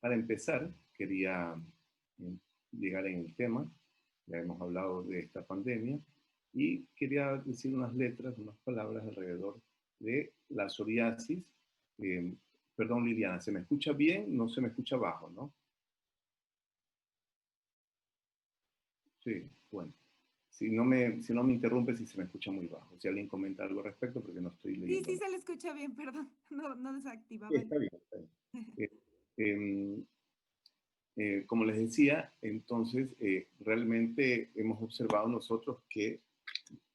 Para empezar, quería llegar en el tema, ya hemos hablado de esta pandemia, y quería decir unas letras, unas palabras alrededor de la psoriasis. Eh, Perdón, Liliana, ¿se me escucha bien? No se me escucha bajo, ¿no? Sí, bueno. Si no me interrumpe si se me escucha muy bajo. Si alguien comenta algo al respecto, porque no estoy Sí, leyendo sí nada. se le escucha bien, perdón. No Sí, desactivaba el. está bien, está bien. Eh, em, como les decía, entonces realmente hemos observado nosotros que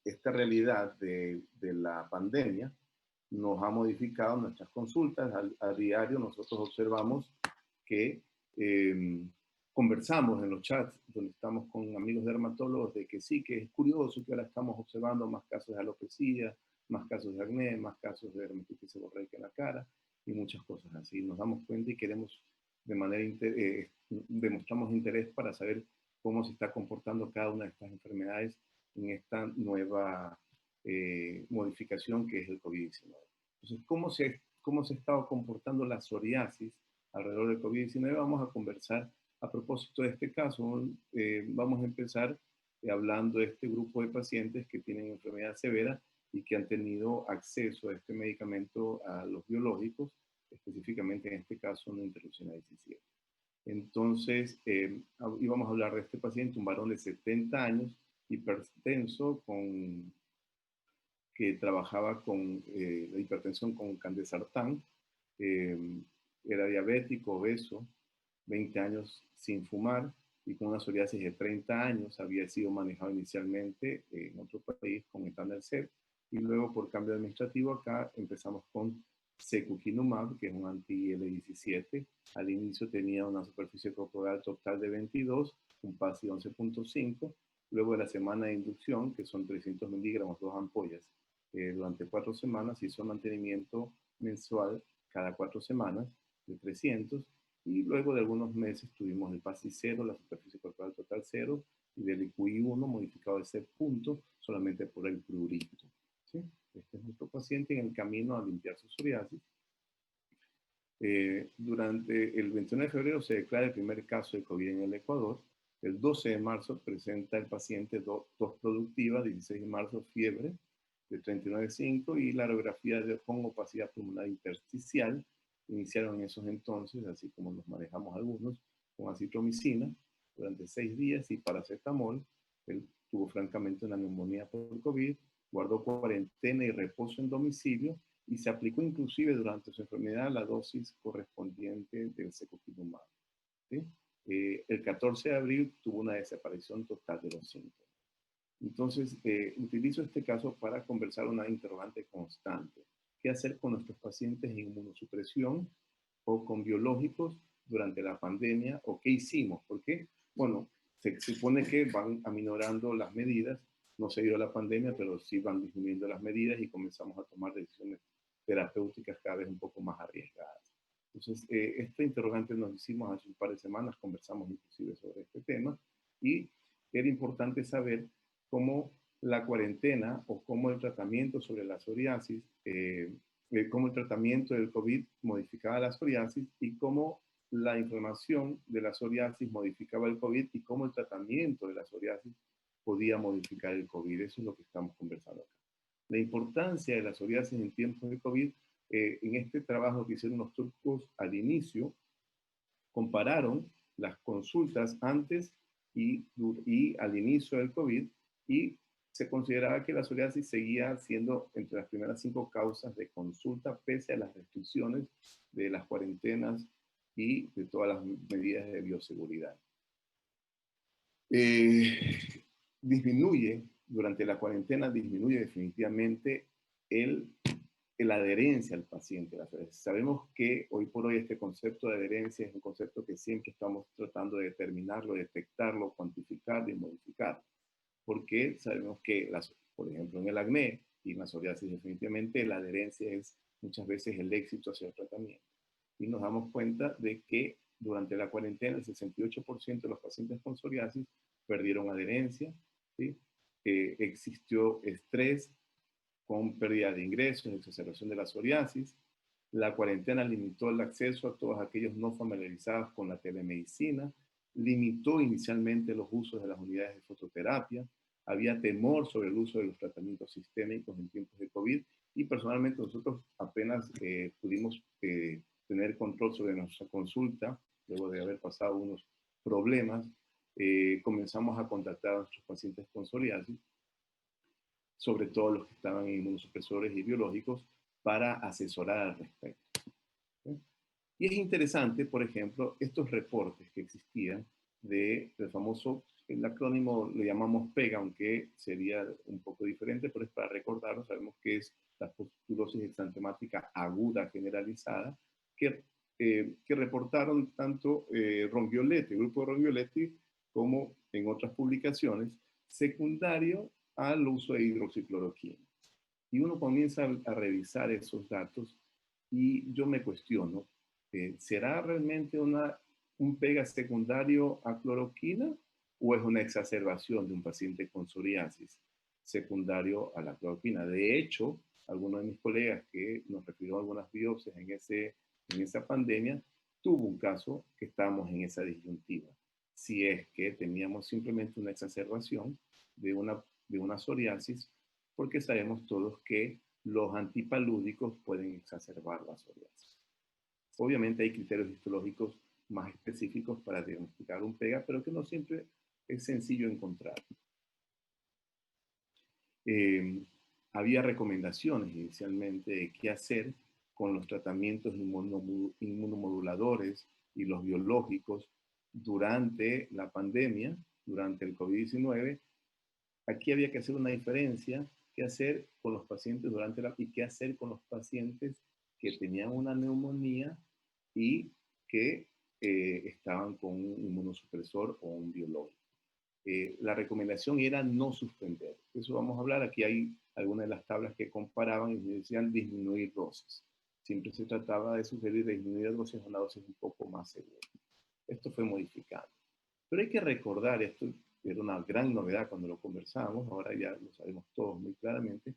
esta realidad de la pandemia nos ha modificado nuestras consultas. A diario nosotros observamos que eh, conversamos en los chats donde estamos con amigos dermatólogos de que sí, que es curioso que ahora estamos observando más casos de alopecia, más casos de acné, más casos de dermatitis seborreica en la cara y muchas cosas así. Nos damos cuenta y queremos de manera demostramos interés para saber cómo se está comportando cada una de estas enfermedades en esta nueva modificación que es el COVID-19. Entonces, ¿cómo se ha estado comportando la psoriasis alrededor del COVID-19? Vamos a conversar a propósito de este caso. Vamos a empezar hablando de este grupo de pacientes que tienen enfermedad severa y que han tenido acceso a este medicamento, a los biológicos, específicamente en este caso una interleucina 17. Entonces, íbamos a hablar de este paciente, un varón de 70 años, hipertenso, que trabajaba con la hipertensión con candesartán, eh, era diabético, obeso, 20 años sin fumar y con una psoriasis de 30 años, había sido manejado inicialmente en otro país con etanercept y luego por cambio administrativo acá empezamos con secukinumab, que es un anti-IL-17. Al inicio tenía una superficie corporal total de 22, un PASI 11.5. Luego de la semana de inducción, que son 300 miligramos, dos ampollas, durante 4 semanas, hizo mantenimiento mensual cada 4 semanas de 300 y luego de algunos meses tuvimos el PASI 0, la superficie corporal total 0 y del IQI 1 modificado de ese punto solamente por el prurito. ¿Sí? Este es nuestro paciente en el camino a limpiar su psoriasis. Durante el 21 de febrero se declara el primer caso de COVID en el Ecuador. El 12 de marzo presenta el paciente tos productiva, 16 de marzo fiebre de 39,5 y la radiografía con opacidad pulmonar intersticial. Iniciaron en esos entonces, así como los manejamos algunos, con acitromicina durante 6 días y paracetamol. Él tuvo francamente una neumonía por COVID, guardó cuarentena y reposo en domicilio y se aplicó inclusive durante su enfermedad la dosis correspondiente del secukinumab. ¿Sí? El 14 de abril tuvo una desaparición total de los síntomas. Entonces, utilizo este caso para conversar una interrogante constante. ¿Qué hacer con nuestros pacientes en inmunosupresión o con biológicos durante la pandemia? ¿O qué hicimos? Porque, bueno, se supone que van aminorando las medidas. No se dio la pandemia, pero sí van disminuyendo las medidas y comenzamos a tomar decisiones terapéuticas cada vez un poco más arriesgadas. Entonces, esta interrogante nos hicimos hace un par de semanas, conversamos inclusive sobre este tema y era importante saber cómo la cuarentena o cómo el tratamiento sobre la psoriasis, cómo el tratamiento del COVID modificaba la psoriasis y cómo la inflamación de la psoriasis modificaba el COVID y cómo el tratamiento de la psoriasis podía modificar el COVID. Eso es lo que estamos conversando acá. La importancia de la psoriasis en tiempos de COVID, en este trabajo que hicieron los turcos al inicio, compararon las consultas antes y al inicio del COVID y se consideraba que la psoriasis seguía siendo entre las primeras 5 causas de consulta pese a las restricciones de las cuarentenas y de todas las medidas de bioseguridad. Eh, durante la cuarentena disminuye definitivamente la adherencia al paciente. Sabemos que hoy por hoy este concepto de adherencia es un concepto que siempre estamos tratando de determinarlo, detectarlo, cuantificar y modificar, porque sabemos que, por ejemplo, en el acné y en la psoriasis definitivamente la adherencia es muchas veces el éxito hacia el tratamiento. Y nos damos cuenta de que durante la cuarentena el 68% de los pacientes con psoriasis perdieron adherencia, ¿sí? Existió estrés con pérdida de ingresos, exacerbación de la psoriasis, La cuarentena limitó el acceso a todos aquellos no familiarizados con la telemedicina, limitó inicialmente los usos de las unidades de fototerapia, había temor sobre el uso de los tratamientos sistémicos en tiempos de COVID y personalmente nosotros apenas pudimos tener control sobre nuestra consulta, luego de haber pasado unos problemas, comenzamos a contactar a nuestros pacientes con psoriasis, sobre todo los que estaban en inmunosupresores y biológicos, para asesorar al respecto. ¿Sí? Y es interesante, por ejemplo, estos reportes que existían del famoso, el acrónimo lo llamamos PEGA, aunque sería un poco diferente, pero es para recordarlo, sabemos que es la pustulosis exantemática aguda generalizada, que reportaron tanto Ronchioletti, el grupo de Ronchioletti, como en otras publicaciones, secundario al uso de hidroxicloroquina. Y uno comienza a revisar esos datos y yo me cuestiono, ¿será realmente un pega secundario a cloroquina o es una exacerbación de un paciente con psoriasis secundario a la cloroquina? De hecho, algunos de mis colegas que nos refirió a algunas biopsias en esa pandemia, tuvo un caso que estábamos en esa disyuntiva. Si es que teníamos simplemente una exacerbación de una psoriasis, porque sabemos todos que los antipalúdicos pueden exacerbar la psoriasis. Obviamente hay criterios histológicos más específicos para diagnosticar un PEGA, pero que no siempre es sencillo encontrar. Había recomendaciones inicialmente de qué hacer con los tratamientos inmunomoduladores y los biológicos durante la pandemia, durante el COVID-19. Aquí había que hacer una diferencia, qué hacer con los pacientes y qué hacer con los pacientes que tenían una neumonía y que estaban con un inmunosupresor o un biológico. La recomendación era no suspender. Eso vamos a hablar. Aquí hay algunas de las tablas que comparaban y decían disminuir dosis. Siempre se trataba de sugerir disminuir dosis a una dosis un poco más segura. Esto fue modificado. Pero hay que recordar, esto era una gran novedad cuando lo conversábamos, ahora ya lo sabemos todos muy claramente,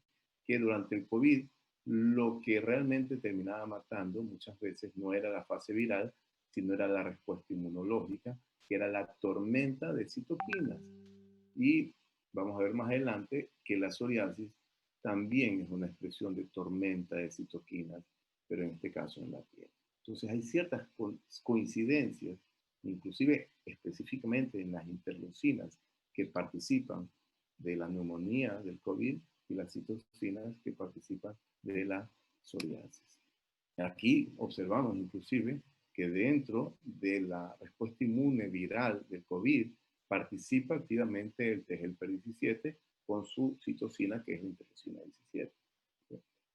que durante el COVID lo que realmente terminaba matando muchas veces no era la fase viral, sino era la respuesta inmunológica, que era la tormenta de citoquinas. Y vamos a ver más adelante que la psoriasis también es una expresión de tormenta de citoquinas, pero en este caso en la piel. Entonces hay ciertas coincidencias, inclusive específicamente en las interleucinas que participan de la neumonía del COVID y las citocinas que participan de la psoriasis. Aquí observamos inclusive que dentro de la respuesta inmune viral del COVID participa activamente el T-helper 17 con su citocina, que es la interleucina 17.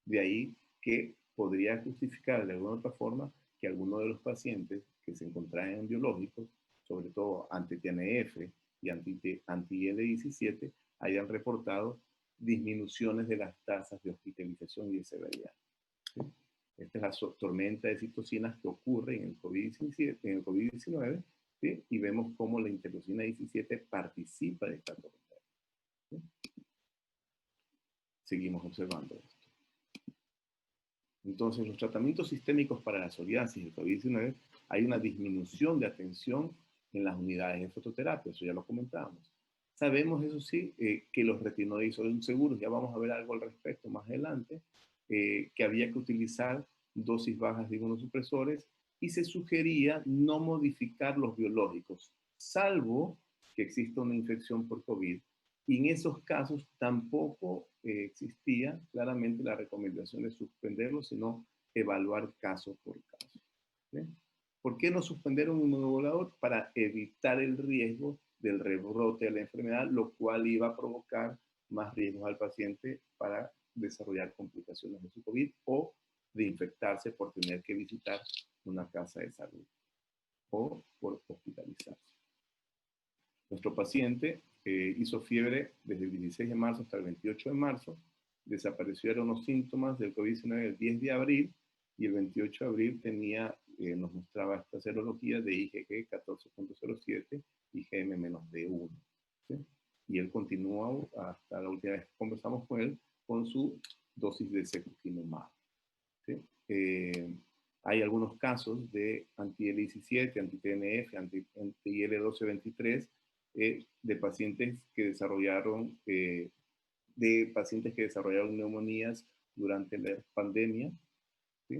De ahí que podría justificar de alguna otra forma que algunos de los pacientes que se encontraban en biológicos, sobre todo anti-TNF y anti-IL-17, hayan reportado disminuciones de las tasas de hospitalización y de severidad. ¿Sí? Esta es la tormenta de citocinas que ocurre en el COVID-19, ¿sí? Y vemos cómo la interleucina 17 participa de esta tormenta. ¿Sí? Seguimos observando esto. Entonces, los tratamientos sistémicos para la psoriasis y el COVID-19, hay una disminución de atención en las unidades de fototerapia, eso ya lo comentábamos. Sabemos, eso sí, que los retinoides son seguros, ya vamos a ver algo al respecto más adelante, que había que utilizar dosis bajas de inmunosupresores y se sugería no modificar los biológicos, salvo que exista una infección por COVID. Y en esos casos tampoco existía claramente la recomendación de suspenderlo, sino evaluar caso por caso. ¿Sí? ¿Por qué no suspender un inmunomodulador? Para evitar el riesgo del rebrote de la enfermedad, lo cual iba a provocar más riesgos al paciente para desarrollar complicaciones de su COVID o de infectarse por tener que visitar una casa de salud o por hospitalizarse. Nuestro paciente hizo fiebre desde el 16 de marzo hasta el 28 de marzo, desaparecieron los síntomas del COVID-19 el 10 de abril y el 28 de abril nos mostraba esta serología de IgG 14.07 y IgM-D1. ¿Sí? Y él continuó hasta la última vez que conversamos con él con su dosis de secukinumab. ¿Sí? eh, hay algunos casos de anti-L17, anti-TNF, anti-IL-1223 de pacientes que desarrollaron neumonías durante la pandemia. ¿Sí?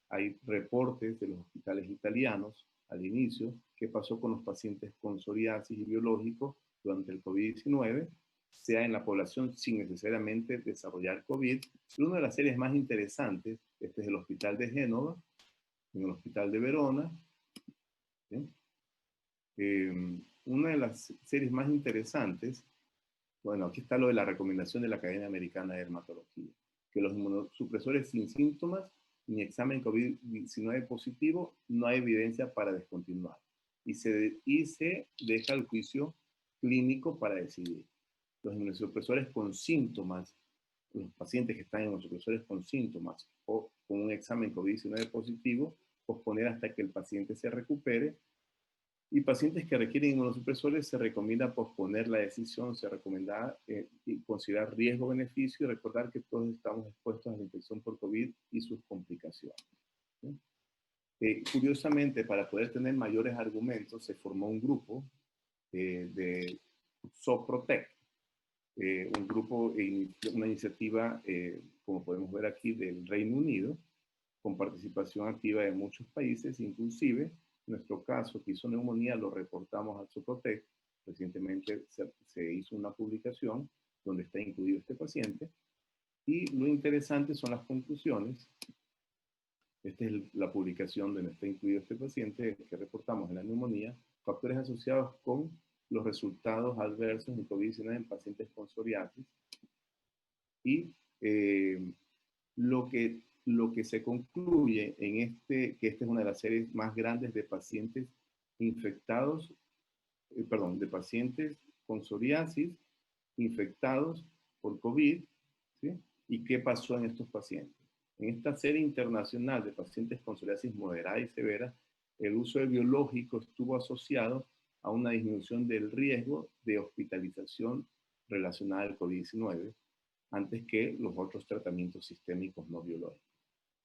Hay reportes de los hospitales italianos al inicio, qué pasó con los pacientes con psoriasis y biológicos durante el COVID-19, sea en la población sin necesariamente desarrollar COVID. Y una de las series más interesantes, este es el Hospital de Génova, en el Hospital de Verona. ¿Sí? Una de las series más interesantes, bueno, aquí está lo de la recomendación de la Academia Americana de Dermatología, que los inmunosupresores sin síntomas ni examen COVID-19 positivo no hay evidencia para descontinuar. Y se deja el juicio clínico para decidir. Los inmunosupresores con síntomas, los pacientes que están en inmunosupresores con síntomas o con un examen COVID-19 positivo, posponer hasta que el paciente se recupere. Y pacientes que requieren inmunosupresores se recomienda posponer la decisión, se recomienda considerar riesgo-beneficio y recordar que todos estamos expuestos a la infección por COVID y sus complicaciones. ¿Sí? Curiosamente, para poder tener mayores argumentos, se formó un grupo de SOPROTEC, un grupo, una iniciativa, como podemos ver aquí, del Reino Unido, con participación activa de muchos países, inclusive nuestro caso que hizo neumonía lo reportamos al SOPROTEC. Recientemente se hizo una publicación donde está incluido este paciente y lo interesante son las conclusiones. Esta es la publicación donde está incluido este paciente que reportamos en la neumonía, factores asociados con los resultados adversos en COVID-19 en pacientes con psoriasis. Y lo que se concluye en que esta es una de las series más grandes de pacientes infectados, de pacientes con psoriasis infectados por COVID, ¿sí? ¿Y qué pasó en estos pacientes? En esta serie internacional de pacientes con psoriasis moderada y severa, el uso de biológicos estuvo asociado a una disminución del riesgo de hospitalización relacionada al COVID-19 antes que los otros tratamientos sistémicos no biológicos.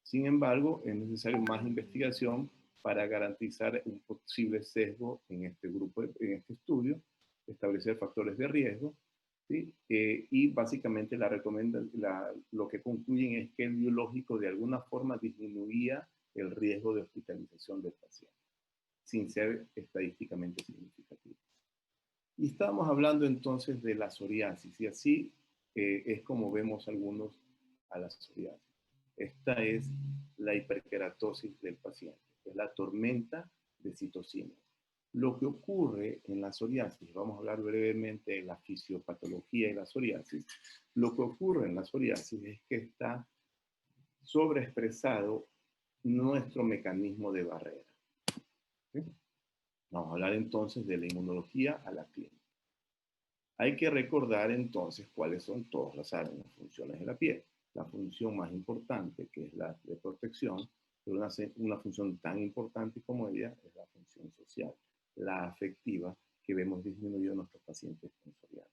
Sin embargo, es necesario más investigación para garantizar un posible sesgo en este grupo, en este estudio, establecer factores de riesgo, ¿sí? Y básicamente lo que concluyen es que el biológico de alguna forma disminuía el riesgo de hospitalización del paciente, sin ser estadísticamente significativo. Y estábamos hablando entonces de la psoriasis, y así es como vemos algunos a la psoriasis. Esta es la hiperkeratosis del paciente, es la tormenta de citocinas. Lo que ocurre en la psoriasis, vamos a hablar brevemente de la fisiopatología de la psoriasis, lo que ocurre en la psoriasis es que está sobreexpresado nuestro mecanismo de barrera. ¿Sí? Vamos a hablar entonces de la inmunología a la clínica. Hay que recordar entonces cuáles son todas las funciones de la piel. La función más importante, que es la de protección, pero una función tan importante como ella es la función social, la afectiva, que vemos disminuido en nuestros pacientes con psoriasis.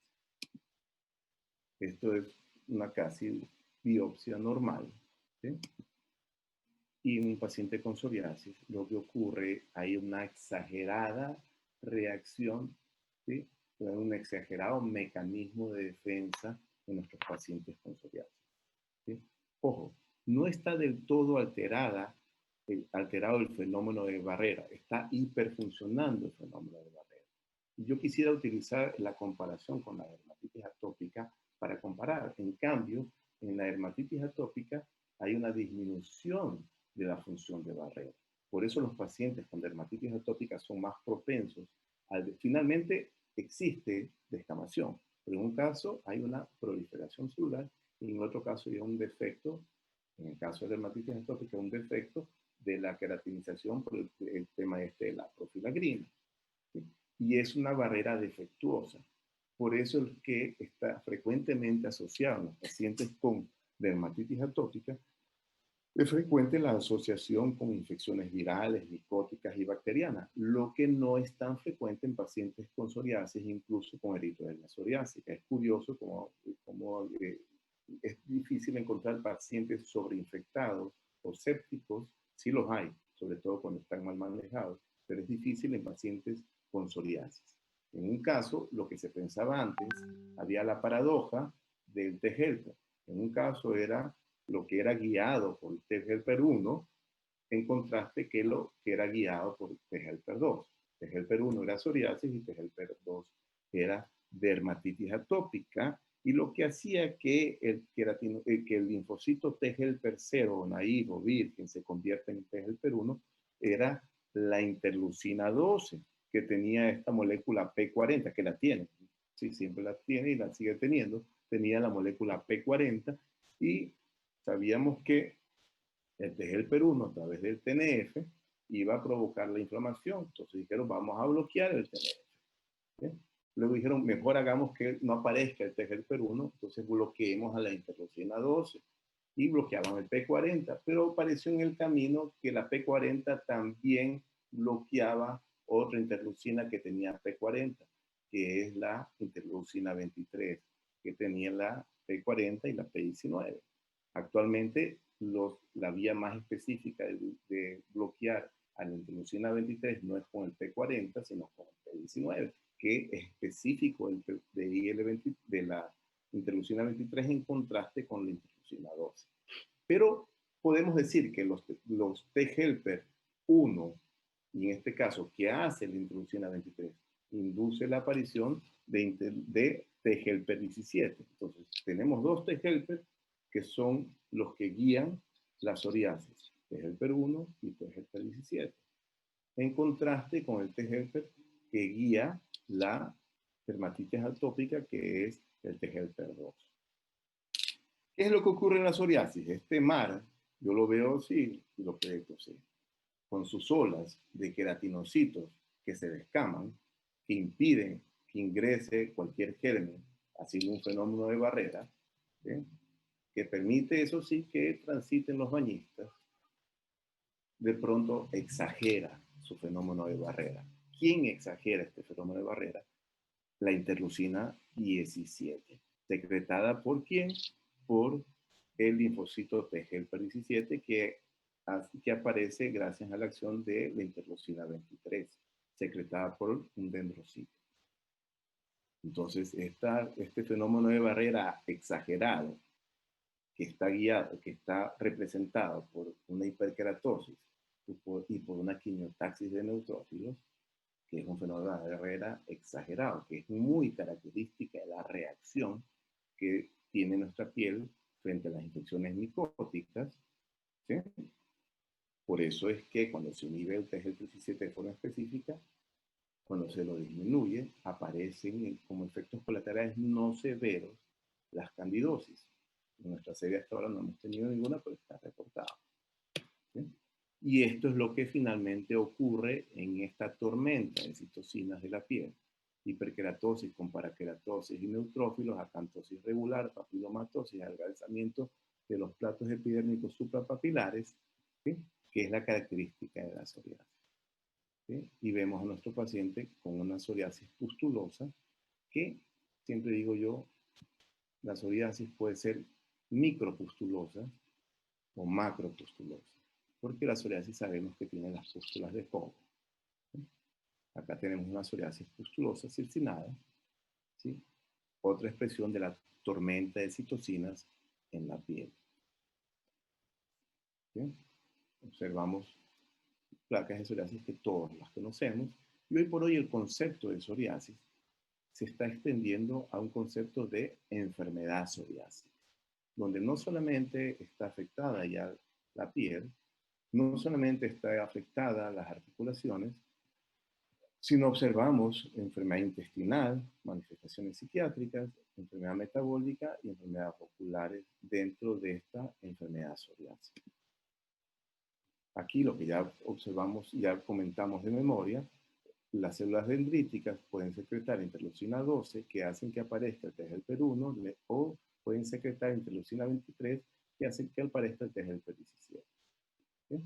Esto es una casi biopsia normal, ¿sí? Y en un paciente con psoriasis, lo que ocurre, hay una exagerada reacción, ¿sí? Un exagerado mecanismo de defensa en nuestros pacientes con psoriasis. ¿Sí? Ojo, no está del todo alterado el fenómeno de barrera, está hiperfuncionando el fenómeno de barrera. Y yo quisiera utilizar la comparación con la dermatitis atópica para comparar. En cambio, en la dermatitis atópica hay una disminución de la función de barrera. Por eso los pacientes con dermatitis atópica son más propensos finalmente existe descamación, pero en un caso hay una proliferación celular y en otro caso hay un defecto, en el caso de dermatitis atópica, un defecto de la queratinización por el tema de la profilagrina. ¿Sí? Y es una barrera defectuosa. Por eso es que está frecuentemente asociado en los pacientes con dermatitis atópica. Es frecuente la asociación con infecciones virales, micóticas y bacterianas, lo que no es tan frecuente en pacientes con psoriasis, incluso con eritrodermia psoriásica. Es curioso como es difícil encontrar pacientes sobreinfectados o sépticos, sí los hay, sobre todo cuando están mal manejados, pero es difícil en pacientes con psoriasis. En un caso, lo que se pensaba antes, había la paradoja del T-helper. En un caso era lo que era guiado por el T-helper 1, en contraste que lo que era guiado por T-helper 2. T-helper 1 era psoriasis y T-helper 2 era dermatitis atópica, y lo que hacía que el linfocito T-helper 0 o naive o virgen se convierta en T-helper 1 era la interleucina 12, que tenía esta molécula P40, que la tiene, sí, siempre la tiene y la sigue teniendo, tenía la molécula P40, y sabíamos que el T-helper 1 a través del TNF iba a provocar la inflamación. Entonces dijeron, vamos a bloquear el TNF. ¿Sí? Luego dijeron, mejor hagamos que no aparezca el T-helper 1, entonces bloqueemos a la interleucina 12 y bloqueaban el P40, pero apareció en el camino que la P40 también bloqueaba otra interleucina que tenía P40, que es la interleucina 23, que tenía la P40 y la P19. Actualmente, la vía más específica de bloquear a la interleucina 23 no es con el P40, sino con el P19, que es específico de IL-20, de la interleucina 23 en contraste con la interleucina 12. Pero podemos decir que los T-helper 1, y en este caso, que hace la interleucina 23, induce la aparición de T-helper 17. Entonces, tenemos dos T-helper que son los que guían la psoriasis, T-helper 1 y T-helper 17. En contraste con el T-helper que guía la dermatitis atópica, que es el T-helper 2. ¿Qué es lo que ocurre en la psoriasis? Este mar, yo lo veo así, y lo proyecto así, con sus olas de queratinocitos que se descaman, que impiden que ingrese cualquier germen, haciendo un fenómeno de barrera, ¿sí? Que permite, eso sí, que transiten los bañistas, de pronto exagera su fenómeno de barrera. ¿Quién exagera este fenómeno de barrera? La interleucina 17. ¿Secretada por quién? Por el linfocito T-helper 17 que aparece gracias a la acción de la interleucina 23, secretada por un dendrocito. Entonces, este fenómeno de barrera exagerado, que está guiado, que está representado por una hiperkeratosis y por una quimiotaxis de neutrófilos, que es un fenómeno de barrera exagerado, que es muy característica de la reacción que tiene nuestra piel frente a las infecciones micóticas, ¿sí? Por eso es que cuando se inhibe el TGL17 de forma específica, cuando se lo disminuye, aparecen como efectos colaterales no severos las candidosis. En nuestra serie hasta ahora no hemos tenido ninguna, pero está reportada. ¿Sí? Y esto es lo que finalmente ocurre en esta tormenta de citocinas de la piel. Hiperkeratosis con parakeratosis y neutrófilos, acantosis regular, papilomatosis, adelgazamiento de los platos epidérmicos suprapapilares, ¿sí? Que es la característica de la psoriasis. ¿Sí? Y vemos a nuestro paciente con una psoriasis pustulosa, que siempre digo yo, la psoriasis puede ser micropustulosa o macropustulosa, porque la psoriasis sabemos que tiene las pústulas de Koch. ¿Sí? Acá tenemos una psoriasis pustulosa circinada, ¿sí? Otra expresión de la tormenta de citocinas en la piel. ¿Sí? Observamos placas de psoriasis que todas las conocemos, y hoy por hoy el concepto de psoriasis se está extendiendo a un concepto de enfermedad psoriásica, donde no solamente está afectada ya la piel, no solamente está afectada las articulaciones, sino observamos enfermedad intestinal, manifestaciones psiquiátricas, enfermedad metabólica y enfermedades oculares dentro de esta enfermedad psoriásica. Aquí lo que ya observamos, ya comentamos de memoria, las células dendríticas pueden secretar interleucina 12, que hacen que aparezca el TGLP 1, o pueden secretar interleucina 23, que hacen que aparezca el TGLP 17. ¿Sí?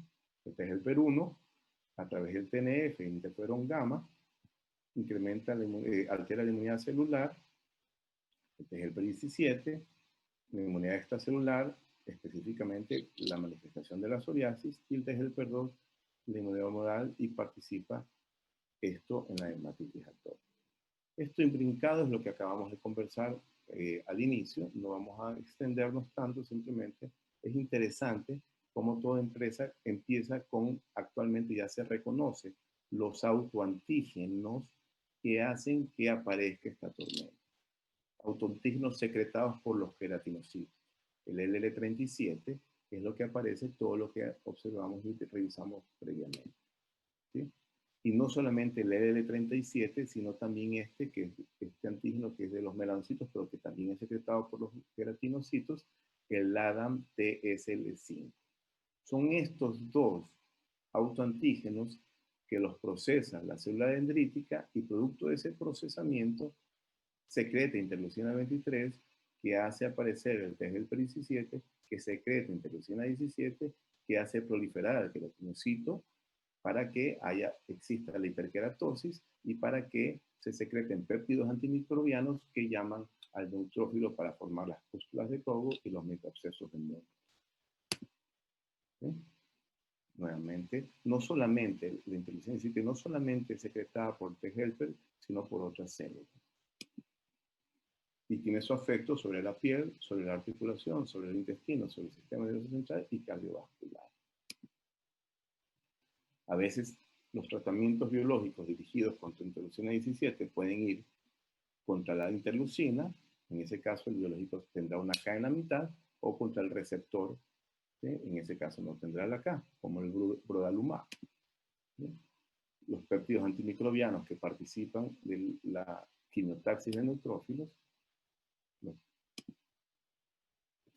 El TGLP 1, a través del TNF, interferón gamma, altera la inmunidad celular. El TGLP 17, la inmunidad extracelular, específicamente la manifestación de la psoriasis, y el T-helper-2 la inmunidad humoral, y participa esto en la dermatitis atópica. Esto imbrincado es lo que acabamos de conversar al inicio, no vamos a extendernos tanto, simplemente es interesante cómo toda empresa empieza con, actualmente ya se reconoce, los autoantígenos que hacen que aparezca esta tormenta. Autoantígenos secretados por los queratinocitos. El LL37 es lo que aparece, todo lo que observamos y revisamos previamente. ¿Sí? Y no solamente el LL37, sino también este antígeno que es de los melanocitos, pero que también es secretado por los queratinocitos, el ADAM-TSL5. Son estos dos autoantígenos que los procesa la célula dendrítica, y producto de ese procesamiento secreta interleucina 23, que hace aparecer el TGL17, que secreta interleucina 17, que hace proliferar al queratinocito para que exista la hiperkeratosis y para que se secreten péptidos antimicrobianos que llaman al neutrófilo para formar las pústulas de Kogo y los microabscesos del mundo. ¿Sí? Nuevamente, no solamente la interleucina 17 no solamente es secretada por T-helper, sino por otras células. Y tiene su efecto sobre la piel, sobre la articulación, sobre el intestino, sobre el sistema nervioso central y cardiovascular. A veces los tratamientos biológicos dirigidos contra interleucina 17 pueden ir contra la interleucina, en ese caso el biológico tendrá una K en la mitad, o contra el receptor, ¿sí? En ese caso no tendrá la K, como el brodalumab. ¿Sí? Los péptidos antimicrobianos que participan de la quimiotaxis de neutrófilos. ¿No?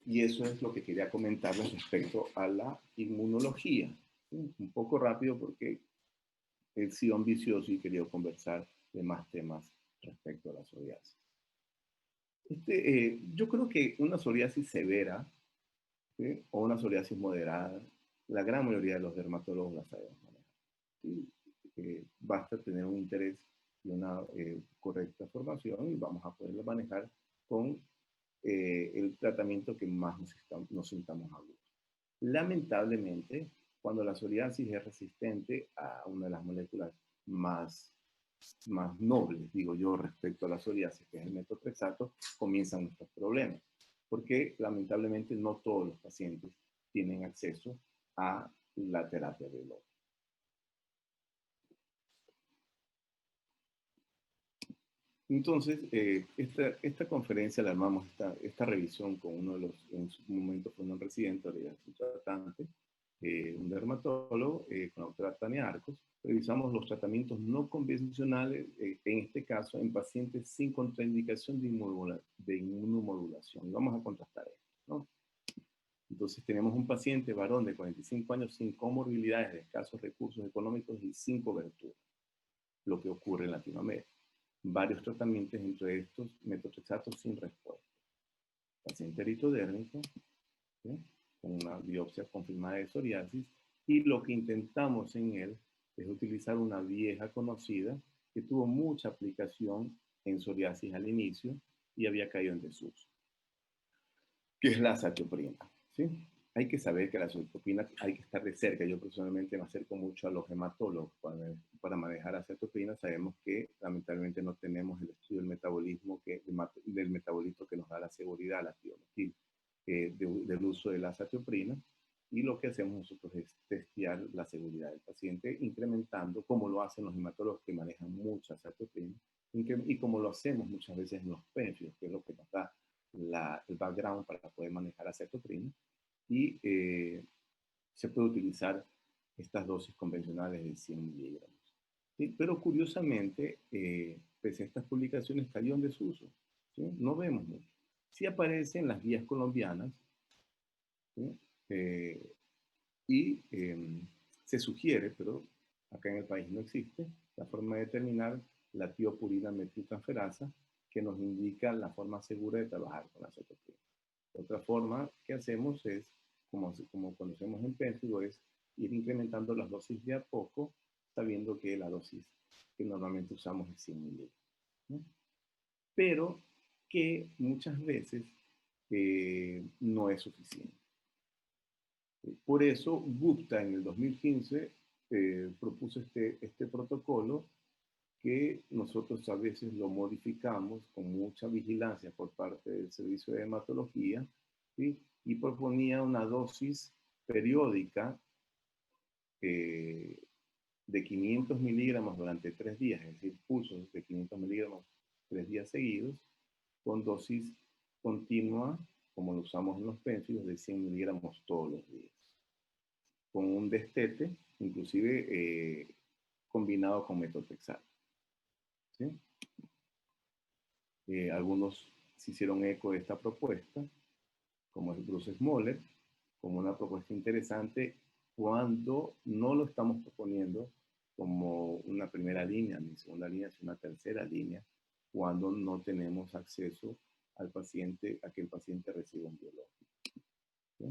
Y eso es lo que quería comentarles respecto a la inmunología. ¿Sí? Un poco rápido porque he sido ambicioso y he querido conversar de más temas respecto a la psoriasis. Yo creo que una psoriasis severa, ¿sí? O una psoriasis moderada, la gran mayoría de los dermatólogos la sabemos manejar. ¿Sí? Basta tener un interés y una correcta formación y vamos a poderlo manejar con el tratamiento que más nos sintamos a gusto. Lamentablemente, cuando la psoriasis es resistente a una de las moléculas más nobles, digo yo, respecto a la psoriasis, que es el metotrexato, comienzan nuestros problemas, porque lamentablemente no todos los pacientes tienen acceso a la terapia biológica. Entonces, esta conferencia la armamos, esta revisión con uno de los, en su momento fue un residente, ahora ya es un tratante, un dermatólogo, con la doctora Tania Arcos. Revisamos los tratamientos no convencionales, en este caso en pacientes sin contraindicación de inmunomodulación. Y vamos a contrastar esto, ¿no? Entonces tenemos un paciente varón de 45 años sin comorbilidades, de escasos recursos económicos y sin cobertura, lo que ocurre en Latinoamérica. Varios tratamientos, entre estos metotrexato sin respuesta. Paciente eritodérmico, ¿sí? Con una biopsia confirmada de psoriasis, y lo que intentamos en él es utilizar una vieja conocida que tuvo mucha aplicación en psoriasis al inicio y había caído en desuso, que es la azatioprina, ¿sí? Hay que saber que la azatioprina hay que estar de cerca. Yo personalmente me acerco mucho a los hematólogos para manejar azatioprina. Sabemos que lamentablemente no tenemos el estudio del metabolismo del metabolito que nos da la seguridad, la tiometil, del uso de la azatioprina. Y lo que hacemos nosotros es testear la seguridad del paciente, incrementando, como lo hacen los hematólogos que manejan mucha azatioprina, y como lo hacemos muchas veces en los PENFIOS, que es lo que nos da el background para poder manejar azatioprina. Y se puede utilizar estas dosis convencionales de 100 miligramos. ¿Sí? Pero curiosamente, pese a estas publicaciones, cayó en desuso. ¿Sí? No vemos mucho. Sí aparece en las guías colombianas, ¿sí? Y se sugiere, pero acá en el país no existe, la forma de determinar la tiopurina metiltransferasa, que nos indica la forma segura de trabajar con la azatioprina. Otra forma que hacemos es, como conocemos en Pénfigo, es ir incrementando las dosis de a poco, sabiendo que la dosis que normalmente usamos es 100 miligramos, ¿no? Pero que muchas veces no es suficiente. Por eso, Gupta en el 2015 propuso este protocolo que nosotros a veces lo modificamos con mucha vigilancia por parte del Servicio de Hematología, ¿sí? Y proponía una dosis periódica de 500 miligramos durante 3 días, es decir, pulsos de 500 miligramos 3 días seguidos, con dosis continua, como lo usamos en los pénsilos, de 100 miligramos todos los días, con un destete, inclusive combinado con metotrexato. ¿Sí? Algunos se hicieron eco de esta propuesta, como es Bruce Smollett, como una propuesta interesante cuando no lo estamos proponiendo como una primera línea, ni segunda línea, sino una tercera línea, cuando no tenemos acceso al paciente, a que el paciente reciba un biológico. ¿Sí?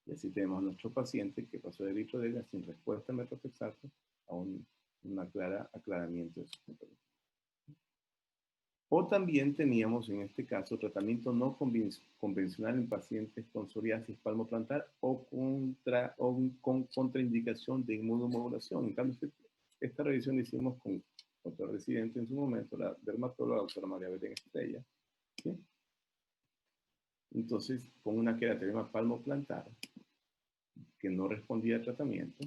Y así tenemos a nuestro paciente que pasó de vitrodela sin respuesta a metotrexato a un clara aclaramiento de su patología. O también teníamos en este caso tratamiento no convencional en pacientes con psoriasis palmoplantar o con contraindicación de inmunomodulación. En cambio, esta revisión la hicimos con otra residente en su momento, la dermatóloga, la doctora María Belén Estrella. ¿Sí? Entonces, con una queraterioma palmoplantar que no respondía al tratamiento.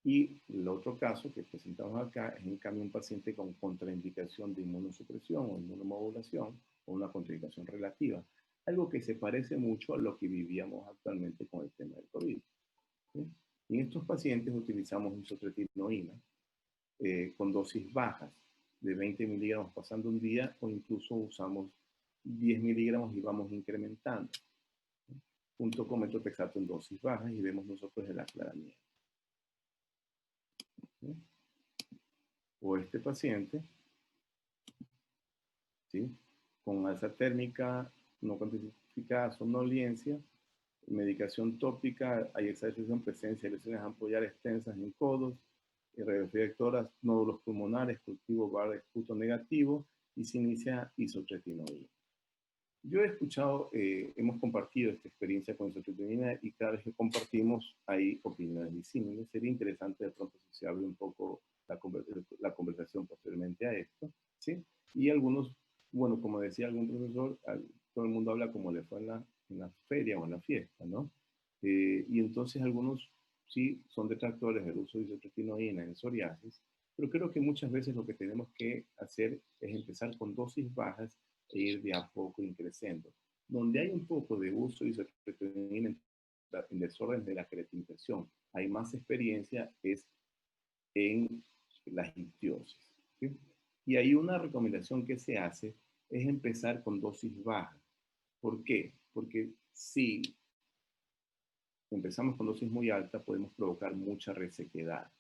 Y el otro caso que presentamos acá es en cambio un paciente con contraindicación de inmunosupresión o inmunomodulación o una contraindicación relativa, algo que se parece mucho a lo que vivíamos actualmente con el tema del COVID. ¿Sí? En estos pacientes utilizamos isotretinoína con dosis bajas de 20 miligramos pasando un día o incluso usamos 10 miligramos y vamos incrementando, ¿sí? Junto con metotrexato en dosis bajas y vemos nosotros el aclaramiento. ¿Sí? O este paciente, ¿sí? Con alza térmica, no cuantificada, somnolencia, medicación tópica, hay exageración, presencia de lesiones ampollares tensas en codos, radioflectoras, nódulos pulmonares, cultivo Barrett puto negativo y se inicia isotretinoína. Yo he escuchado, hemos compartido esta experiencia con isotretinoína y cada vez que compartimos hay opiniones disímiles. Sería interesante de pronto si se abre un poco la conversación posteriormente a esto, ¿sí? Y algunos, bueno, como decía algún profesor, todo el mundo habla como le fue en la feria o en la fiesta, ¿no? Y entonces algunos sí son detractores del uso de isotretinoína en psoriasis, pero creo que muchas veces lo que tenemos que hacer es empezar con dosis bajas e ir de a poco increciendo. Donde hay un poco de uso de isotretinoína en desorden de la creatinización, hay más experiencia es en la ictiosis. ¿Sí? Y hay una recomendación que se hace es empezar con dosis bajas. ¿Por qué? Porque si empezamos con dosis muy alta, podemos provocar mucha resequedad.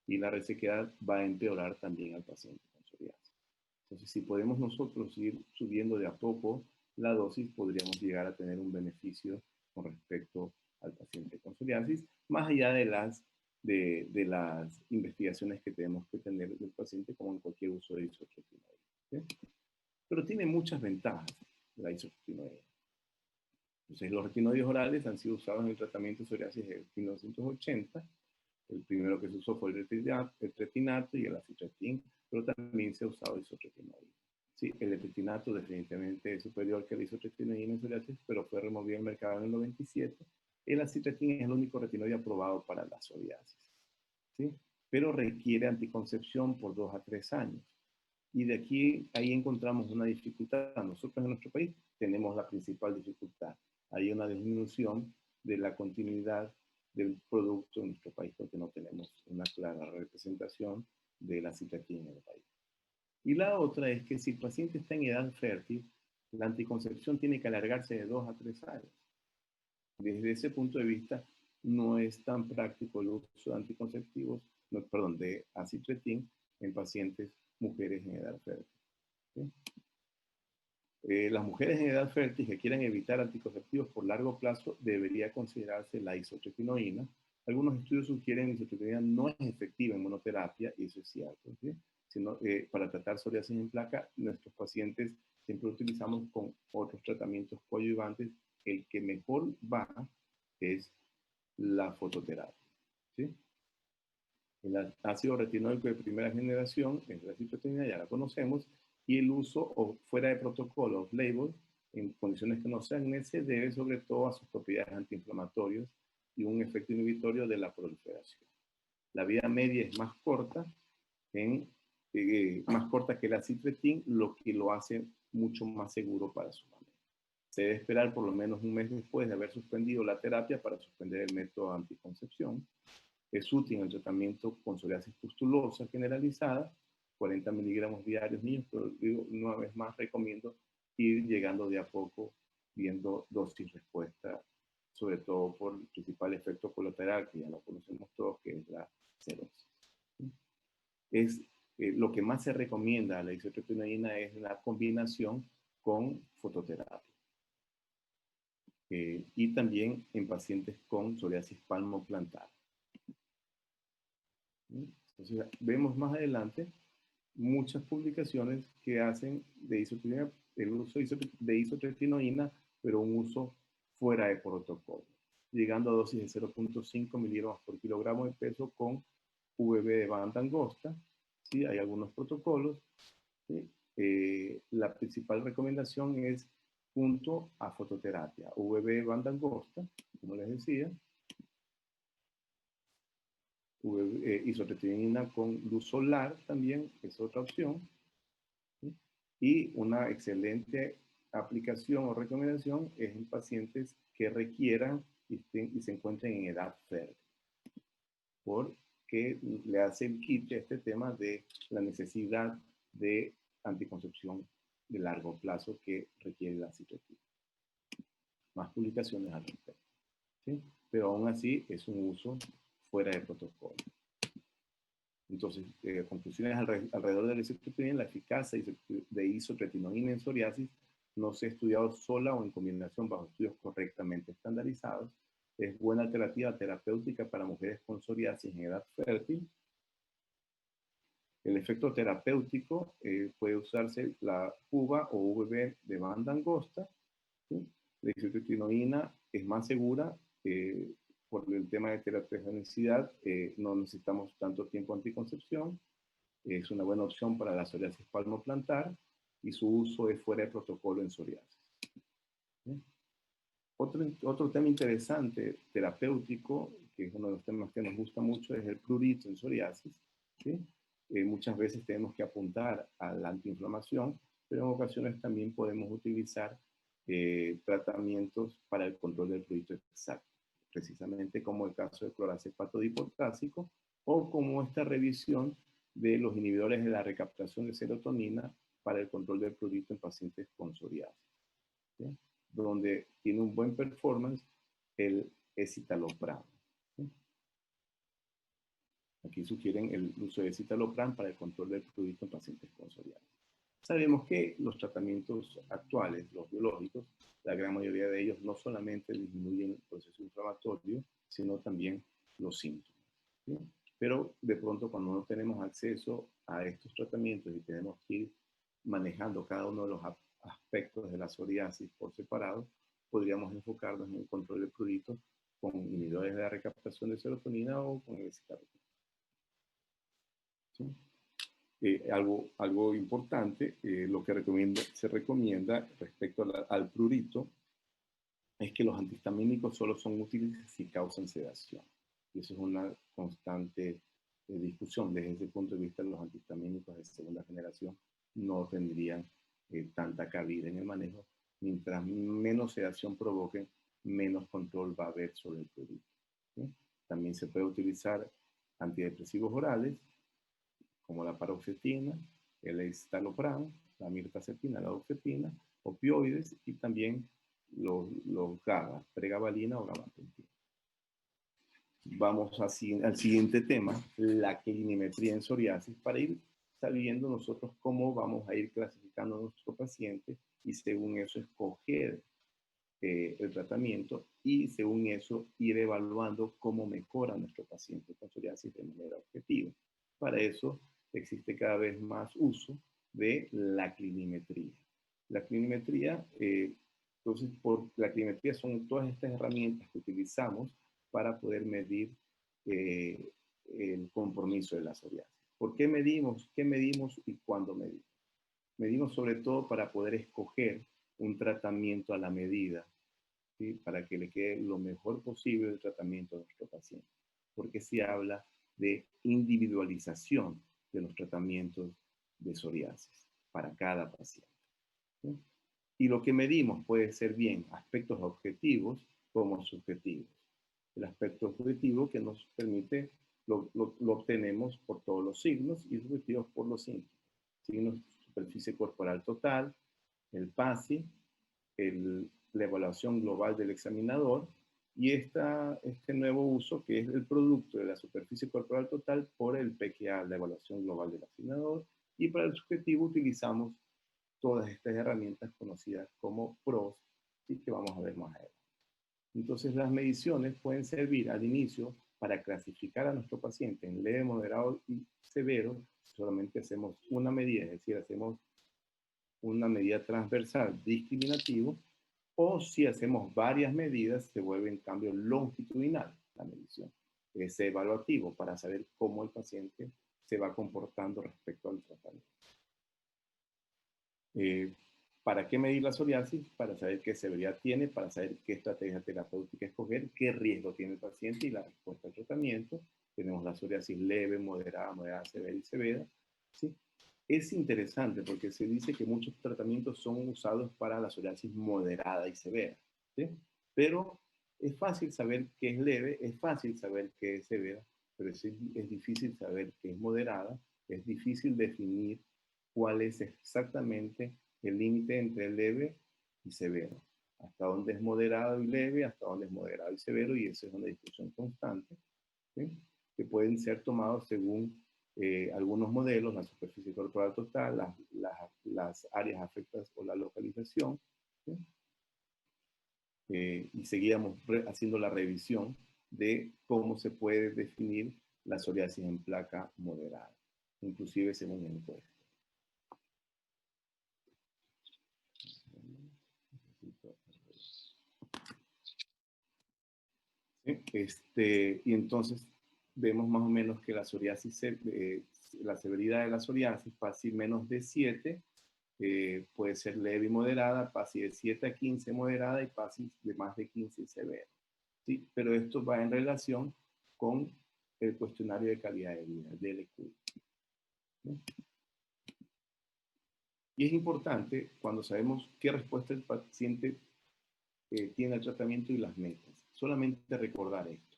Y la resequedad va a empeorar también al paciente con psoriasis. Entonces, si podemos nosotros ir subiendo de a poco la dosis, podríamos llegar a tener un beneficio con respecto al paciente con psoriasis, más allá de las investigaciones que tenemos que tener del paciente, como en cualquier uso de isotretinoína. ¿Sí? Pero tiene muchas ventajas la isotretinoína. Entonces, los retinoides orales han sido usados en el tratamiento de psoriasis desde 1980. El primero que se usó fue el tretinato y el acitretin, pero también se ha usado isotretinoína. Sí, el tretinato definitivamente es superior que la isotretinoína en psoriasis, pero fue removido del mercado en el 97. El acitretin es el único retinoide aprobado para la psoriasis, ¿sí? Pero requiere anticoncepción por 2 a 3 años. Y de aquí, ahí encontramos una dificultad. Nosotros en nuestro país tenemos la principal dificultad. Hay una disminución de la continuidad del producto en nuestro país porque no tenemos una clara representación de la citraquina en el país. Y la otra es que si el paciente está en edad fértil, la anticoncepción tiene que alargarse de 2 a 3 años. Desde ese punto de vista, no es tan práctico el uso de anticonceptivos, no, perdón, de acitretin en pacientes mujeres en edad fértil. ¿Sí? Las mujeres en edad fértil que quieran evitar anticonceptivos por largo plazo debería considerarse la isotretinoína. Algunos estudios sugieren que la isotretinoína no es efectiva en monoterapia, y eso es cierto, ¿sí? Sino, para tratar psoriasis en placa, nuestros pacientes siempre utilizamos con otros tratamientos coadyuvantes el que mejor va es la fototerapia, ¿sí? El ácido retinoico de primera generación, es la citromicina, ya la conocemos, y el uso o fuera de protocolo, off-label, en condiciones que no sean NET, se debe sobre todo a sus propiedades antiinflamatorias y un efecto inhibitorio de la proliferación. La vida media es más corta, más corta que la citretin, lo que lo hace mucho más seguro para su manejo. Se debe esperar por lo menos un mes después de haber suspendido la terapia para suspender el método de anticoncepción. Es útil en el tratamiento con psoriasis pustulosa generalizada, 40 miligramos diarios niños, pero digo, una vez más recomiendo ir llegando de a poco, viendo dosis respuesta, sobre todo por el principal efecto colateral, que ya lo conocemos todos, que es la cerosis. Es, lo que más se recomienda a la isotretinoína es la combinación con fototerapia. Y también en pacientes con psoriasis palmoplantar. Entonces, vemos más adelante muchas publicaciones que hacen de el uso de isotretinoína, pero un uso fuera de protocolo, llegando a dosis de 0.5 miligramos por kilogramo de peso con VB de banda angosta. ¿Sí? Hay algunos protocolos. ¿Sí? La principal recomendación es junto a fototerapia, VB de banda angosta, como les decía, isotretinoína con luz solar también es otra opción, ¿sí? Y una excelente aplicación o recomendación es en pacientes que requieran y se encuentren en edad fértil, porque le hace el quite a este tema de la necesidad de anticoncepción de largo plazo que requiere la citretina. Más publicaciones al respecto, ¿sí? Pero aún así es un uso fuera de protocolo. Entonces, conclusiones alrededor de la isotretinoína: la eficacia de isotretinoína en psoriasis no se ha estudiado sola o en combinación bajo estudios correctamente estandarizados. Es buena alternativa terapéutica para mujeres con psoriasis en edad fértil. El efecto terapéutico puede usarse la UVA o VB de banda angosta, ¿sí? La isotretinoína es más segura por el tema de terapogenicidad, no necesitamos tanto tiempo anticoncepción, es una buena opción para la psoriasis palmoplantar y su uso es fuera de protocolo en psoriasis. ¿Sí? Otro tema interesante, terapéutico, que es uno de los temas que nos gusta mucho, es el prurito en psoriasis. ¿Sí? Muchas veces tenemos que apuntar a la antiinflamación, pero en ocasiones también podemos utilizar tratamientos para el control del prurito exacto, precisamente como el caso del clorazepato dipotásico o como esta revisión de los inhibidores de la recaptación de serotonina para el control del prurito en pacientes con psoriasis, ¿sí? Donde tiene un buen performance el escitalopram, ¿sí? Aquí sugieren el uso de escitalopram para el control del prurito en pacientes con psoriasis. Sabemos que los tratamientos actuales, los biológicos, la gran mayoría de ellos no solamente disminuyen el proceso inflamatorio, sino también los síntomas, ¿sí? Pero de pronto cuando no tenemos acceso a estos tratamientos y tenemos que ir manejando cada uno de los aspectos de la psoriasis por separado, podríamos enfocarnos en el control del prurito con inhibidores de la recaptación de serotonina o con el escitalopram, ¿sí? Algo importante, lo que se recomienda respecto al prurito es que los antihistamínicos solo son útiles si causan sedación. Y eso es una constante discusión. Desde ese punto de vista, los antihistamínicos de segunda generación no tendrían tanta cabida en el manejo. Mientras menos sedación provoquen, menos control va a haber sobre el prurito, ¿sí? También se puede utilizar antidepresivos orales, como la paroxetina, el escitalopram, la mirtazapina, la duoxetina, opioides y también los GABA, pregabalina o gabapentina. Vamos al siguiente tema, la clinimetría en psoriasis, para ir sabiendo nosotros cómo vamos a ir clasificando a nuestro paciente y según eso escoger el tratamiento y según eso ir evaluando cómo mejora nuestro paciente con psoriasis de manera objetiva. Para eso existe cada vez más uso de la clinimetría. La clinimetría Entonces, por la climetría son todas estas herramientas que utilizamos para poder medir el compromiso de la psoriasis. ¿Por qué medimos? ¿Qué medimos y cuándo medimos? Medimos sobre todo para poder escoger un tratamiento a la medida, ¿sí? Para que le quede lo mejor posible el tratamiento a nuestro paciente. Porque se habla de individualización de los tratamientos de psoriasis para cada paciente, ¿sí? Y lo que medimos puede ser bien aspectos objetivos como subjetivos. El aspecto objetivo que nos permite, lo obtenemos por todos los signos y subjetivos por los síntomas. Signos: superficie corporal total, el PASI, la evaluación global del examinador y este nuevo uso que es el producto de la superficie corporal total por el PQA, la evaluación global del examinador. Y para el subjetivo utilizamos todas estas herramientas conocidas como PROS y que vamos a ver más adelante. Entonces, las mediciones pueden servir al inicio para clasificar a nuestro paciente en leve, moderado y severo. Solamente hacemos una medida, es decir, hacemos una medida transversal discriminativo, o si hacemos varias medidas, se vuelve en cambio longitudinal la medición. Es evaluativo para saber cómo el paciente se va comportando respecto al tratamiento. ¿Para qué medir la psoriasis? Para saber qué severidad tiene, para saber qué estrategia terapéutica escoger, qué riesgo tiene el paciente y la respuesta al tratamiento. Tenemos la psoriasis leve, moderada, severa y severa, ¿sí? Es interesante porque se dice que muchos tratamientos son usados para la psoriasis moderada y severa, ¿sí? Pero es fácil saber qué es leve, es fácil saber qué es severa, pero es difícil saber qué es moderada, es difícil definir cuál es exactamente el límite entre leve y severo. Hasta dónde es moderado y leve, hasta dónde es moderado y severo, y esa es una discusión constante, ¿sí? Que pueden ser tomados según algunos modelos: la superficie corporal total, las áreas afectadas o la localización, ¿sí? Y seguíamos haciendo la revisión de cómo se puede definir la psoriasis en placa moderada, inclusive según el encuesta. Y entonces vemos más o menos que la psoriasis, la severidad de la psoriasis, PASI menos de 7, puede ser leve y moderada, PASI de 7 a 15 moderada y PASI de más de 15 severa, ¿sí? Pero esto va en relación con el cuestionario de calidad de vida, el DLQ, ¿sí? Y es importante cuando sabemos qué respuesta el paciente tiene al tratamiento y las metas. Solamente recordar esto.